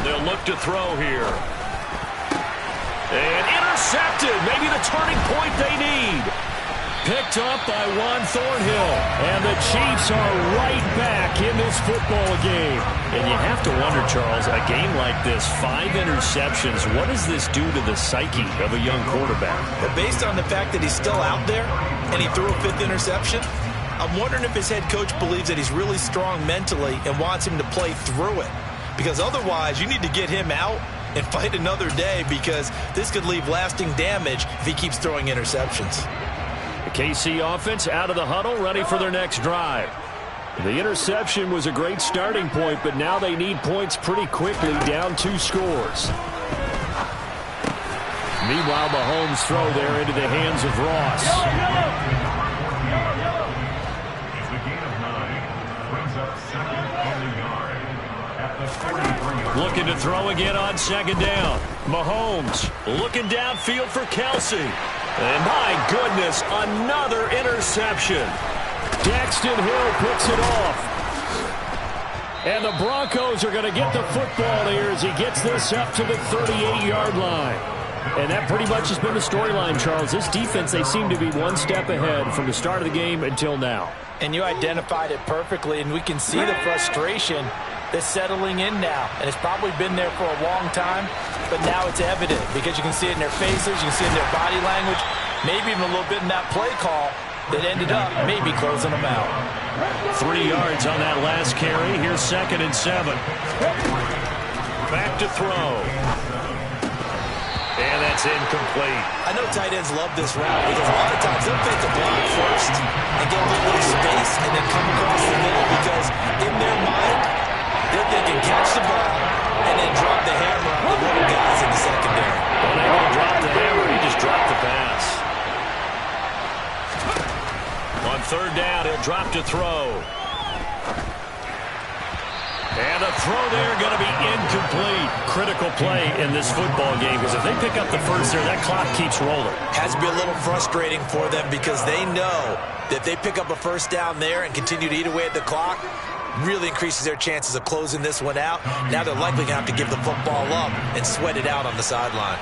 They'll look to throw here. And intercepted. Maybe the turning point they need. Picked up by Juan Thornhill. And the Chiefs are right back in this football game. And you have to wonder, Charles, a game like this, 5 interceptions, what does this do to the psyche of a young quarterback? But based on the fact that he's still out there and he threw a 5th interception, I'm wondering if his head coach believes that he's really strong mentally and wants him to play through it. Because otherwise, you need to get him out and fight another day, because this could leave lasting damage if he keeps throwing interceptions. The KC offense out of the huddle, ready for their next drive. The interception was a great starting point, but now they need points pretty quickly, down 2 scores. Meanwhile, Mahomes' throw there into the hands of Ross. Looking to throw again on 2nd down. Mahomes looking downfield for Kelsey. And my goodness, another interception. Daxton Hill picks it off. And the Broncos are going to get the football here as he gets this up to the 38-yard line. And that pretty much has been the storyline, Charles. This defense, they seem to be one step ahead from the start of the game until now. And you identified it perfectly, and we can see the frustration that's settling in now. And it's probably been there for a long time, but now it's evident because you can see it in their faces, you can see it in their body language, maybe even a little bit in that play call that ended up maybe closing them out. 3 yards on that last carry. Here's 2nd and 7. Back to throw. And that's incomplete. I know tight ends love this route because a lot of times they'll fake the block first and get a little bit of space and then come across the middle, because in their mind, they're thinking catch the ball and then drop the hammer on the little guys in the secondary. Unable to drop the hammer, he just dropped the pass. On 3rd down, he'll drop to throw. And a throw there going to be incomplete. Critical play in this football game, because if they pick up the first there, that clock keeps rolling. Has to be a little frustrating for them because they know that if they pick up a first down there and continue to eat away at the clock, really increases their chances of closing this one out. Now they're likely going to have to give the football up and sweat it out on the sideline.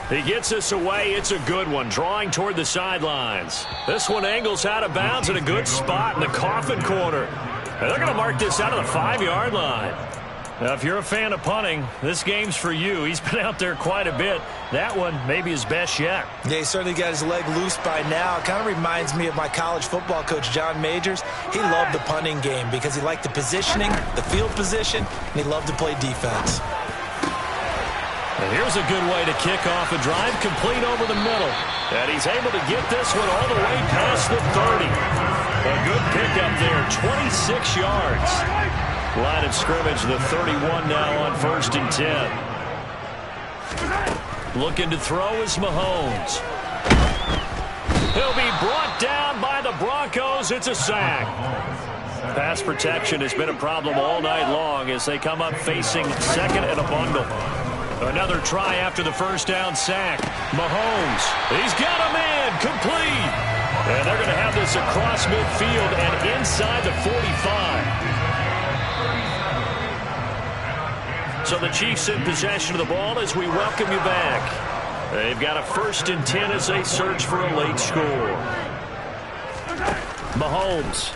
He gets this away. It's a good one, drawing toward the sidelines. This one angles out of bounds in a good spot in the coffin corner. And they're going to mark this out of the 5-yard line. Now, if you're a fan of punting, this game's for you. He's been out there quite a bit. That one maybe his best yet. Yeah, he certainly got his leg loose by now. It kind of reminds me of my college football coach, John Majors. He loved the punting game because he liked the positioning, the field position, and he loved to play defense. And here's a good way to kick off a drive, complete over the middle. And he's able to get this one all the way past the 30. A good pickup there, 26 yards. Line of scrimmage, the 31 now on 1st and 10. Looking to throw is Mahomes. He'll be brought down by the Broncos. It's a sack. Pass protection has been a problem all night long as they come up facing 2nd and a bundle. Another try after the first down sack. Mahomes, he's got a man, complete. And they're going to have this across midfield and inside the 45. So the Chiefs in possession of the ball as we welcome you back. They've got a 1st and 10 as they search for a late score. Mahomes.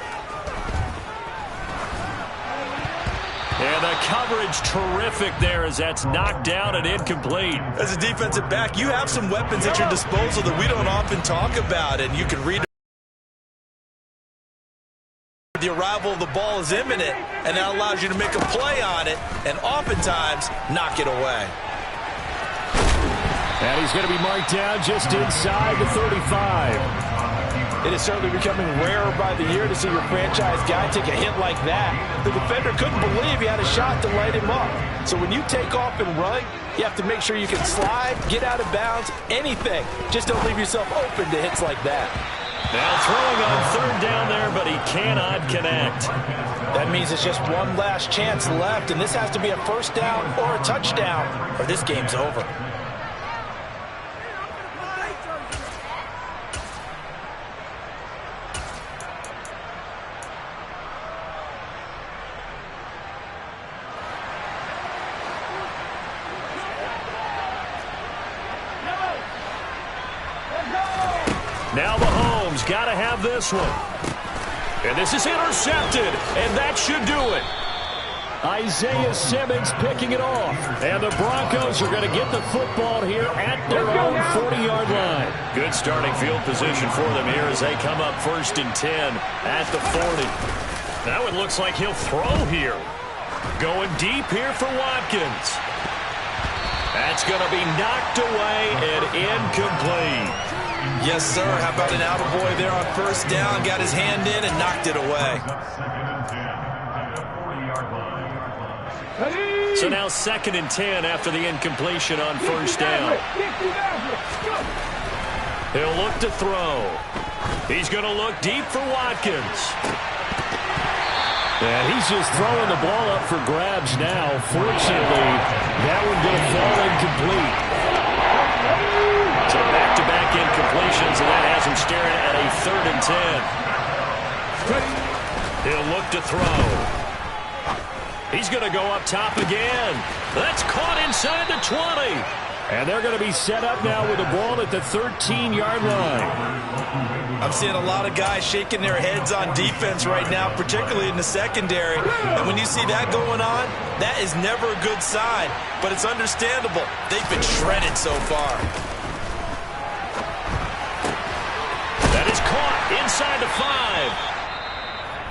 And the coverage terrific there as that's knocked down and incomplete. As a defensive back, you have some weapons at your disposal that we don't often talk about, and you can read the arrival of the ball is imminent, and that allows you to make a play on it and oftentimes knock it away. And he's going to be marked down just inside the 35. It is certainly becoming rarer by the year to see your franchise guy take a hit like that. The defender couldn't believe he had a shot to light him up. So when you take off and run, you have to make sure you can slide, get out of bounds, anything. Just don't leave yourself open to hits like that. Now throwing on 3rd down there, but he cannot connect. That means it's just one last chance left, and this has to be a 1st down or a touchdown, or this game's over. Now Mahomes got to have this one. And this is intercepted, and that should do it. Isaiah Simmons picking it off. And the Broncos are going to get the football here at their own 40-yard line. Good starting field position for them here as they come up 1st and 10 at the 40. That one looks like he'll throw here. Going deep here for Watkins. That's going to be knocked away and incomplete. Yes, sir. How about an attaboy there on 1st down? Got his hand in and knocked it away. So now 2nd and 10 after the incompletion on 1st down. He'll look to throw. He's going to look deep for Watkins. And he's just throwing the ball up for grabs now. Fortunately, that one going to fall incomplete. So back-to-back incompletions, and that has him staring at a 3rd and 10. He'll look to throw. He's going to go up top again. That's caught inside the 20. And they're going to be set up now with the ball at the 13-yard line. I'm seeing a lot of guys shaking their heads on defense right now, particularly in the secondary. And when you see that going on, that is never a good sign. But it's understandable. They've been shredded so far. That is caught inside the 5.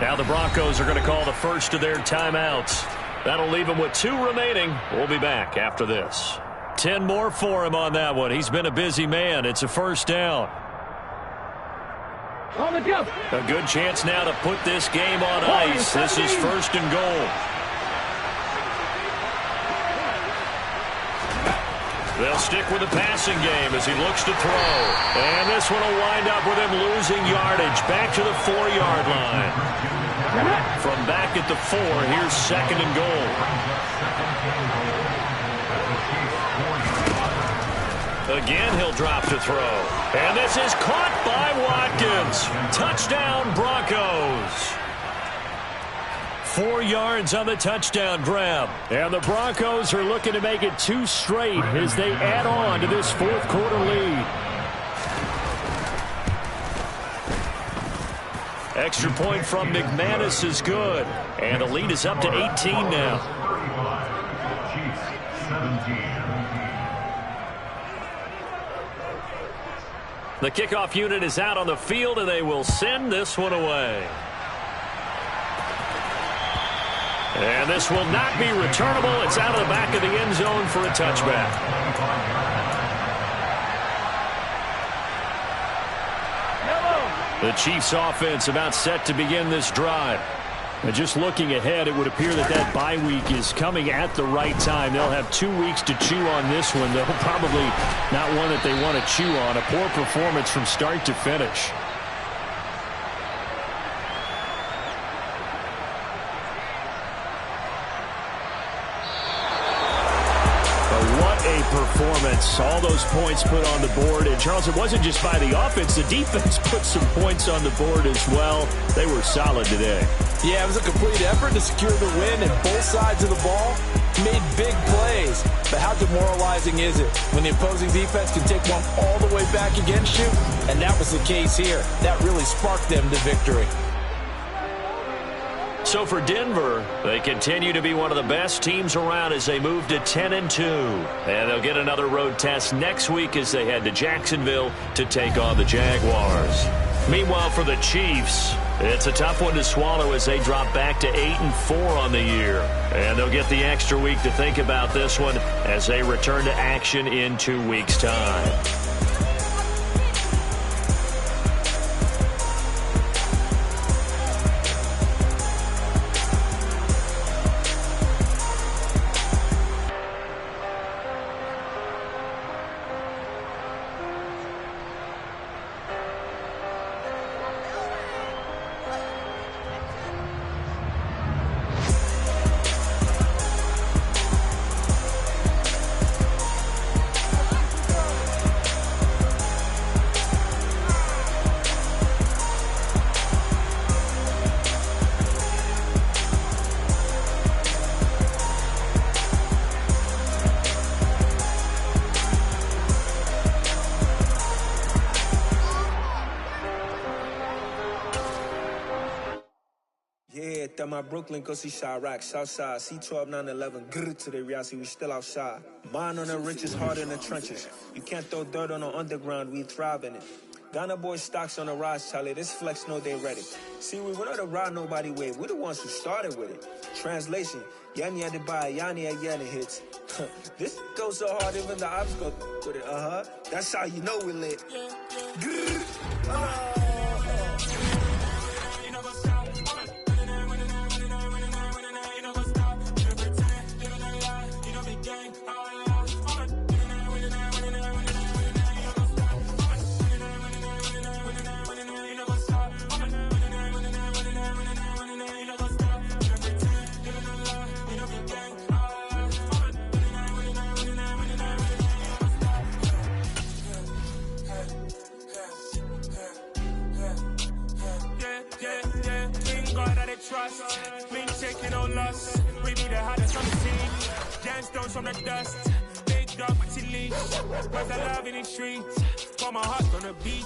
Now the Broncos are going to call the first of their timeouts. That'll leave them with 2 remaining. We'll be back after this. 10 more for him on that one. He's been a busy man. It's a 1st down. A good chance now to put this game on ice. This is 1st and goal. They'll stick with the passing game as he looks to throw. And this one will wind up with him losing yardage. Back to the 4-yard line. From back at the 4, here's 2nd and goal. Again, he'll drop to throw. And this is caught by Watkins. Touchdown, Broncos. 4 yards on the touchdown grab. And the Broncos are looking to make it 2 straight as they add on to this 4th quarter lead. Extra point from McManus is good. And the lead is up to 18 now. The kickoff unit is out on the field, and they will send this one away. And this will not be returnable. It's out of the back of the end zone for a touchback. The Chiefs offense about set to begin this drive. And just looking ahead, it would appear that that bye week is coming at the right time. They'll have 2 weeks to chew on this one, though probably not one that they want to chew on. A poor performance from start to finish. Performance, all those points put on the board. And Charles, it wasn't just by the offense. The defense put some points on the board as well. They were solid today. Yeah, it was a complete effort to secure the win, and both sides of the ball made big plays. But how demoralizing is it when the opposing defense can take one all the way back against you? And that was the case here. That really sparked them to victory. So for Denver, they continue to be one of the best teams around as they move to 10-2. And they'll get another road test next week as they head to Jacksonville to take on the Jaguars. Meanwhile, for the Chiefs, it's a tough one to swallow as they drop back to 8-4 on the year. And they'll get the extra week to think about this one as they return to action in 2 weeks' time. that my Brooklyn go see Chirac, Southside, C12, 911, grr to the reality, we still outside. Mine on the riches, hard in the trenches. You can't throw dirt on the underground, we thrive in it. Ghana boys stocks on the rise, Charlie, this flex know they ready. See, we not a ride nobody wave, we the ones who started with it. Translation, Yani had to buy, Yani had Yani hits. This goes so hard, even the ops go with it, That's how you know we lit. Grr. Trust, been taking no loss. We be the hottest on the scene. Gemstones from the dust. Big dog with your leash. Was I love in the streets? Pour my heart on the beat.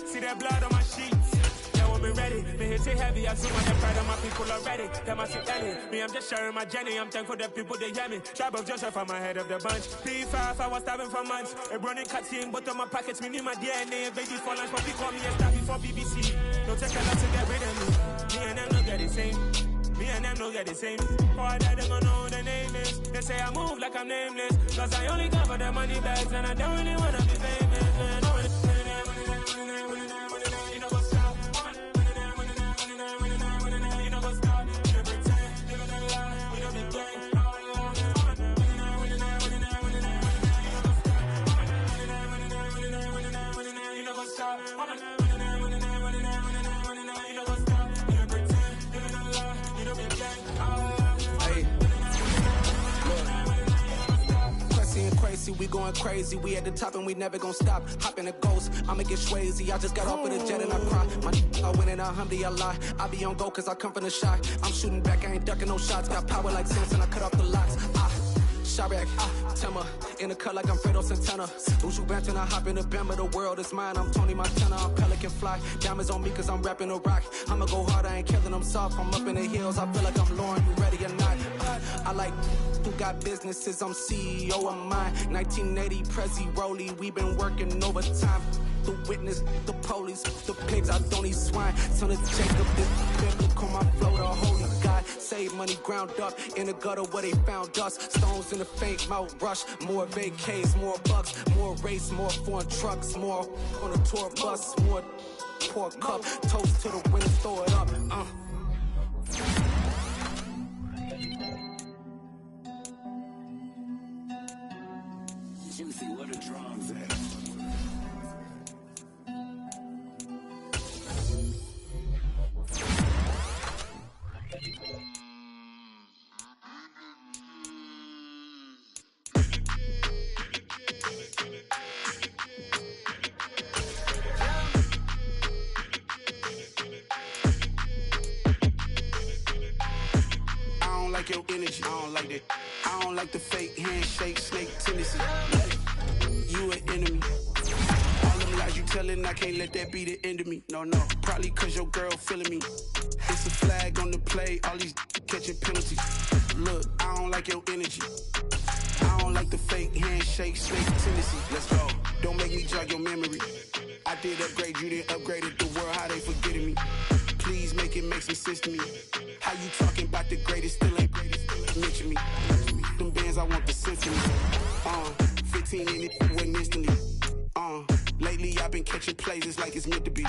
See that blood on my sheets. Now when we ready, me hit it heavy. I zoom on the pride of my people already. Them I see Ellie. Me, I'm just sharing my journey. I'm thankful that people they hear me. Tribe of Joseph, I'm ahead of the bunch. P5, I was starving for months. A running cutscene, but on my pockets, me need my DNA. Baby for lunch, but we call me a star before BBC. Don't take a lot to get rid of me. Me and them don't get the same. Me and them don't get the same. Boy, that they gonna know who the name is. They say I move like I'm nameless. Cause I only cover the money bags and I don't really wanna be famous. Man. You know what's up? You know what's up? You pretend, you know the lie, you know the game. You know what's up? Crazy, we going crazy. We at the top and we never gonna stop. Hop in a ghost, I'ma get swayzy. I just got off of the jet and I cry. I win in a Humvee, I lie. I be on go cause I come from the shot. I'm shooting back, I ain't ducking no shots. Got power like Samson, I cut off the locks. Chirac, Timmer, in the cut like I'm Fredo Santana. Ushu Banton, I hop in the Bama, the world is mine. I'm Tony Montana, I'm Pelican Fly. Diamonds on me cause I'm rapping a rock. I'ma go hard, I ain't killing them soft. I'm up in the hills, I feel like I'm Lauren, you ready or not? I like who got businesses, I'm CEO of mine. 1980 Prezi Rolly, we been working overtime. The witness, the police, the pigs, I don't eat swine. Son of Jacob, this biblical, my flow, the holy God. Save money ground up in the gutter where they found us. Stones in the faint mouth rush. More vacays, more bucks, more race, more foreign trucks, more on a tour bus, more pour cup. Toast to the winners, throw it up. Juicy, where the drums at? Your energy, I don't like that. I don't like the fake handshake, snake tendency. You an enemy. All them lies you telling, I can't let that be the end of me. No, probably cause your girl feeling me. It's a flag on the play, all these catching penalties. Look, I don't like your energy. I don't like the fake handshake, snake tendency. Let's go. Don't make me jog your memory. I did upgrade, you didn't upgrade it. The world, how they forgetting me. Please make it make some sense to me. How you talking about the greatest, still ain't greatest, mention me. Them bands, I want the symphony. 15 in it, wasn't instantly. Lately I've been catching plays, it's like it's meant to be.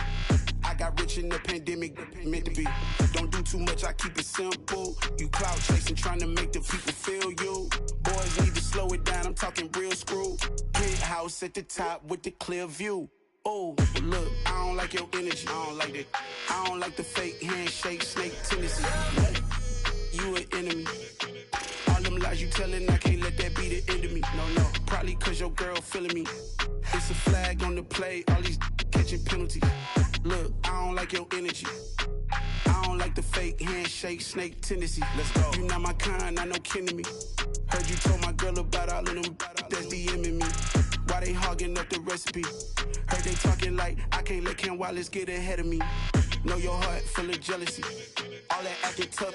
I got rich in the pandemic, meant to be. Don't do too much, I keep it simple. You clout chasing, trying to make the people feel you. Boys need to slow it down, I'm talking real screw. Penthouse at the top with the clear view. Oh, look, I don't like your energy. I don't like that. I don't like the fake handshake, snake tendency. You an enemy. All them lies you telling, I can't let that be the end of me. No, probably cause your girl feeling me. It's a flag on the play, all these catching penalties. Look, I don't like your energy. I don't like the fake handshake, snake tendency. Let's go. You not my kind, I know kin to me. Heard you told my girl about all of them that's DMing me. Why they hogging up the recipe? Heard they talking like I can't let Ken Wallace get ahead of me. Know your heart full of jealousy. All that acting tough.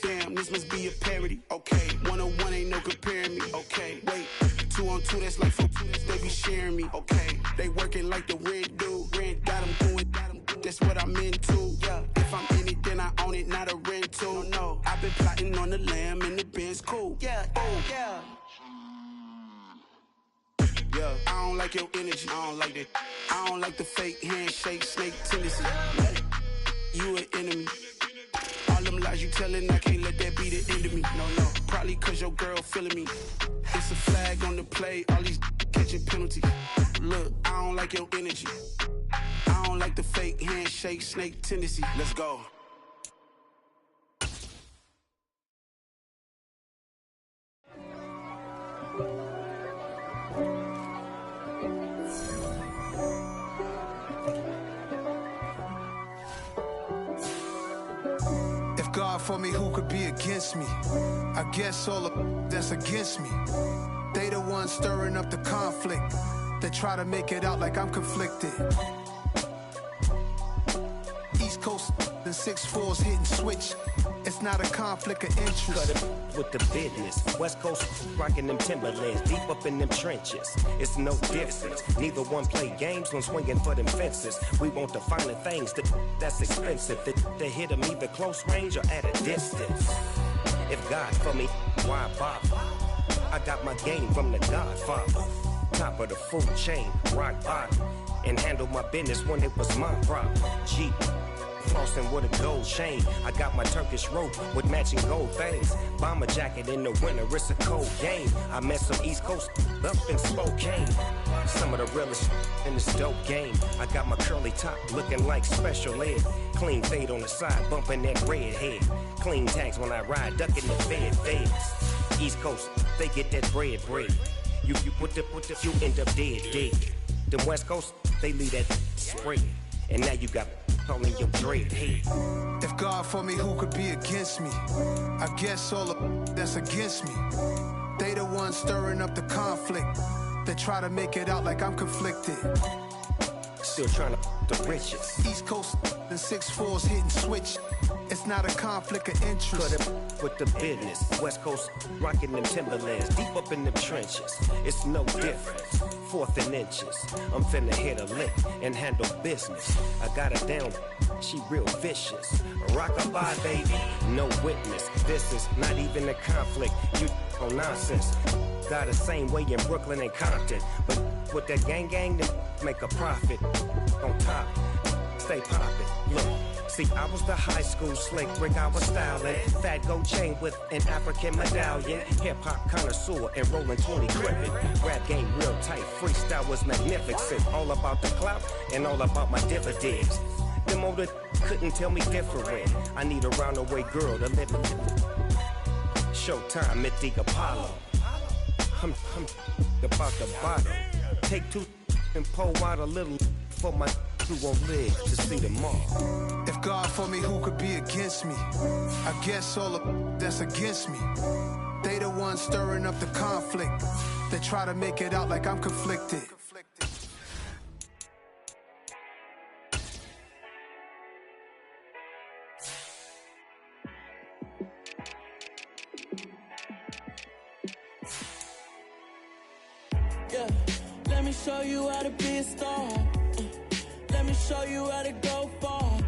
Damn, this must be a parody. Okay, 101 ain't no comparing me. Okay, wait, 2 on 2, that's like 4 they be sharing me. Okay, they working like the red dude. Rent got them doing, that's what I'm into. Yeah, if I'm in it, then I own it, not a rental. No, I've been plotting on the lamb and the Benz cool. Yeah, oh, yeah. Yeah, I don't like your energy. I don't like that. I don't like the fake handshake, snake tendency. You an enemy. All them lies you telling, I can't let that be the end of me. No, probably cause your girl feeling me. It's a flag on the play, all these catching penalties. Look, I don't like your energy. I don't like the fake handshake, snake tendency. Let's go. God for me, who could be against me? I guess all of that's against me. They the ones stirring up the conflict. They try to make it out like I'm conflicted. East Coast and 6'4's hitting switch. It's not a conflict of interest. Cut it with the business. West Coast rocking them Timberlands, deep up in them trenches. It's no difference. Neither one play games when swinging for them fences. We want the finer things that's expensive. They hit them either close range or at a distance. If God for me, why bother? I got my game from the Godfather. Top of the food chain, rock bottom. And handle my business when it was my problem. Jeep. Flossing with a gold chain. I got my Turkish rope with matching gold things. Bomber jacket in the winter, it's a cold game. I met some East Coast up in Spokane. Some of the realest in this dope game. I got my curly top looking like special ed. Clean fade on the side, bumping that red head. Clean tags when I ride, ducking the feds. East Coast, they get that bread. You put the you end up dead. The West Coast, they leave that spread. And now you got calling your dread head. If God for me, who could be against me? I guess all of that's against me. They the ones stirring up the conflict. They try to make it out like I'm conflicted. Still trying to the riches. East Coast and 6'4's hitting switch. It's not a conflict of interest. Cut it with the business. West Coast rocking them Timberlands, deep up in them trenches. It's no difference. 4th and inches. I'm finna hit a lick and handle business. I got her down, she real vicious. Rockabye, baby, no witness. This is not even a conflict. You on nonsense. Got the same way in Brooklyn and Compton. But with that gang, then make a profit. On top, stay poppin'. Look. See, I was the high school slick Rick, I was styling. Fat gold chain with an African medallion. Hip-hop connoisseur and rolling 20 crippin'. Rap game real tight, freestyle was magnificent. All about the clout and all about my dividends. Them older couldn't tell me different. I need a roundaway girl to live in. Showtime at the Apollo. I'm about the bottom. Take 2 and pour out a little for my who won't live to see tomorrow. If God for me, who could be against me? I guess all of that's against me. They the ones stirring up the conflict. They try to make it out like I'm conflicted. Yeah, let me show you how to be a star. Let me show you how to go far.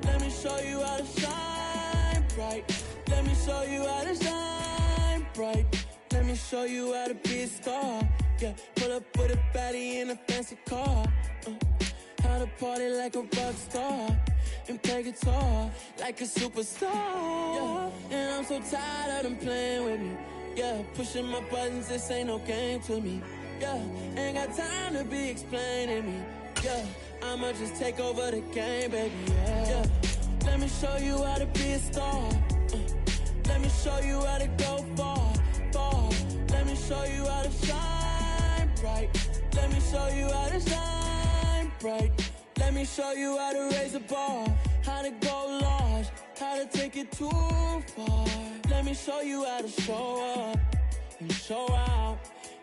Let me show you how to shine bright. Let me show you how to shine bright. Let me show you how to be a star. Yeah, pull up with a baddie in a fancy car. How to party like a rock star and play guitar like a superstar. Yeah, and I'm so tired of them playing with me. Yeah, pushing my buttons, this ain't no game to me. Yeah, ain't got time to be explaining me. Yeah, I'ma just take over the game, baby, yeah. Let me show you how to be a star. Let me show you how to go far. Let me show you how to shine bright. Let me show you how to shine bright. Let me show you how to raise the bar. How to go large, how to take it too far. Let me show you how to show up and show out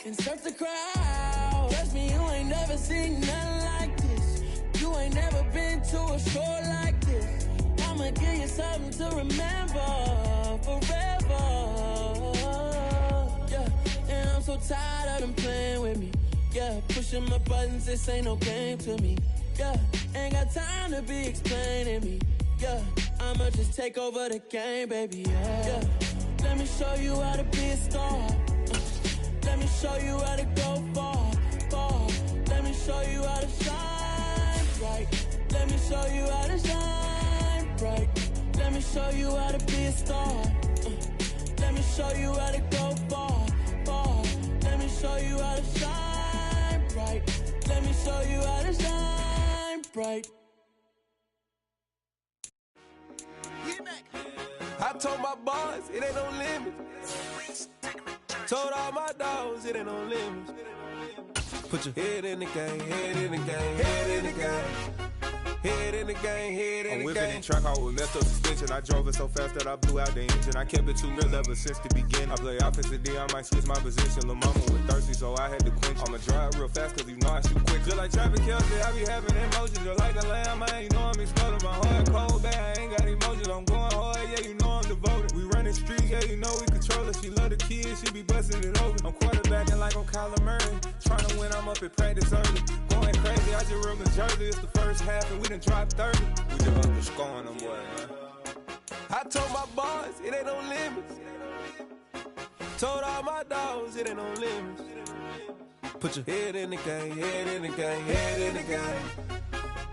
and surf the crowd. Trust me, you ain't never seen nothing like this. You ain't never been to a show like this. I'ma give you something to remember forever. Yeah, and I'm so tired of them playing with me. Yeah, pushing my buttons, this ain't no game to me. Yeah, ain't got time to be explaining me. Yeah, I'ma just take over the game, baby. Yeah, let me show you how to be a star. Let me show you how to go far, far. Let me show you how to shine bright. Let me show you how to shine bright. Let me show you how to be a star. Let me show you how to go far, far. Let me show you how to shine bright. Let me show you how to shine bright. I told my boys it ain't no limits. Told all my dogs it ain't no limits. Put your head in the game, head in the game, head in the game. Head in the game, head in the game. I'm whipping in track, I was left up suspension. I drove it so fast that I blew out the engine. I kept it too real ever since the beginning. I play offensive D, I might switch my position. Lil' mama was thirsty, so I had to quench. I'ma drive real fast, cause you know I shoot quick. Just like traffic Kelsey, I be having emotions. Just like the lamb, man, you know I'm exploding. My heart cold, bad, I ain't got emotions. I'm going hard, yeah, you know I'm devoted. We running streets, yeah, you know we control it. She love the kids, she be busting it open. I'm quarterbacking like I'm Kyler Murray. Trying to win, I'm up at practice early. Going crazy, I just real Jersey. It's the first half and we done dropped 30. We just underscoring them, boy, man. I told my boys it ain't no limits. Told all my dogs it ain't no limits. Put your head in the game, head in the game, head in the game.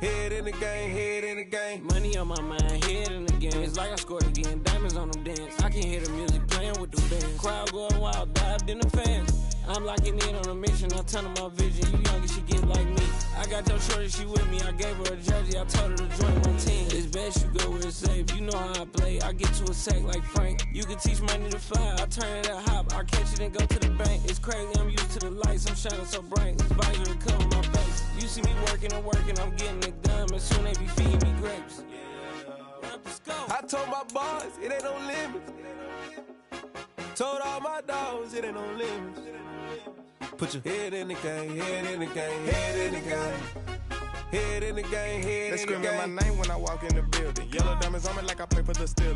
Head in the game, head in the game. Money on my mind, head in the game. It's like I scored again, diamonds on them dance. I can hear the music playing with them bands. Crowd going wild, dived in the fans. I'm locking in on a mission, I tell her my vision. You young and she get like me. I got your shorty, she with me. I gave her a jersey, I told her to join my team. It's best you go where it's safe. You know how I play. I get to a sack like Frank. You can teach money to fly. I turn it a hop. I catch it and go to the bank. It's crazy, I'm used to the lights. I'm shining so bright. This visor to cover my face. You see me working and working, I'm getting it done. And soon they be feeding me grapes. I told my boys it ain't no limits. Told all my dogs it ain't no limits. Put your head in the game, head in the game, head in the game. Head in the game, head in the game. They screaming my name when I walk in the building. Yellow diamonds on me like I play for the Steelers.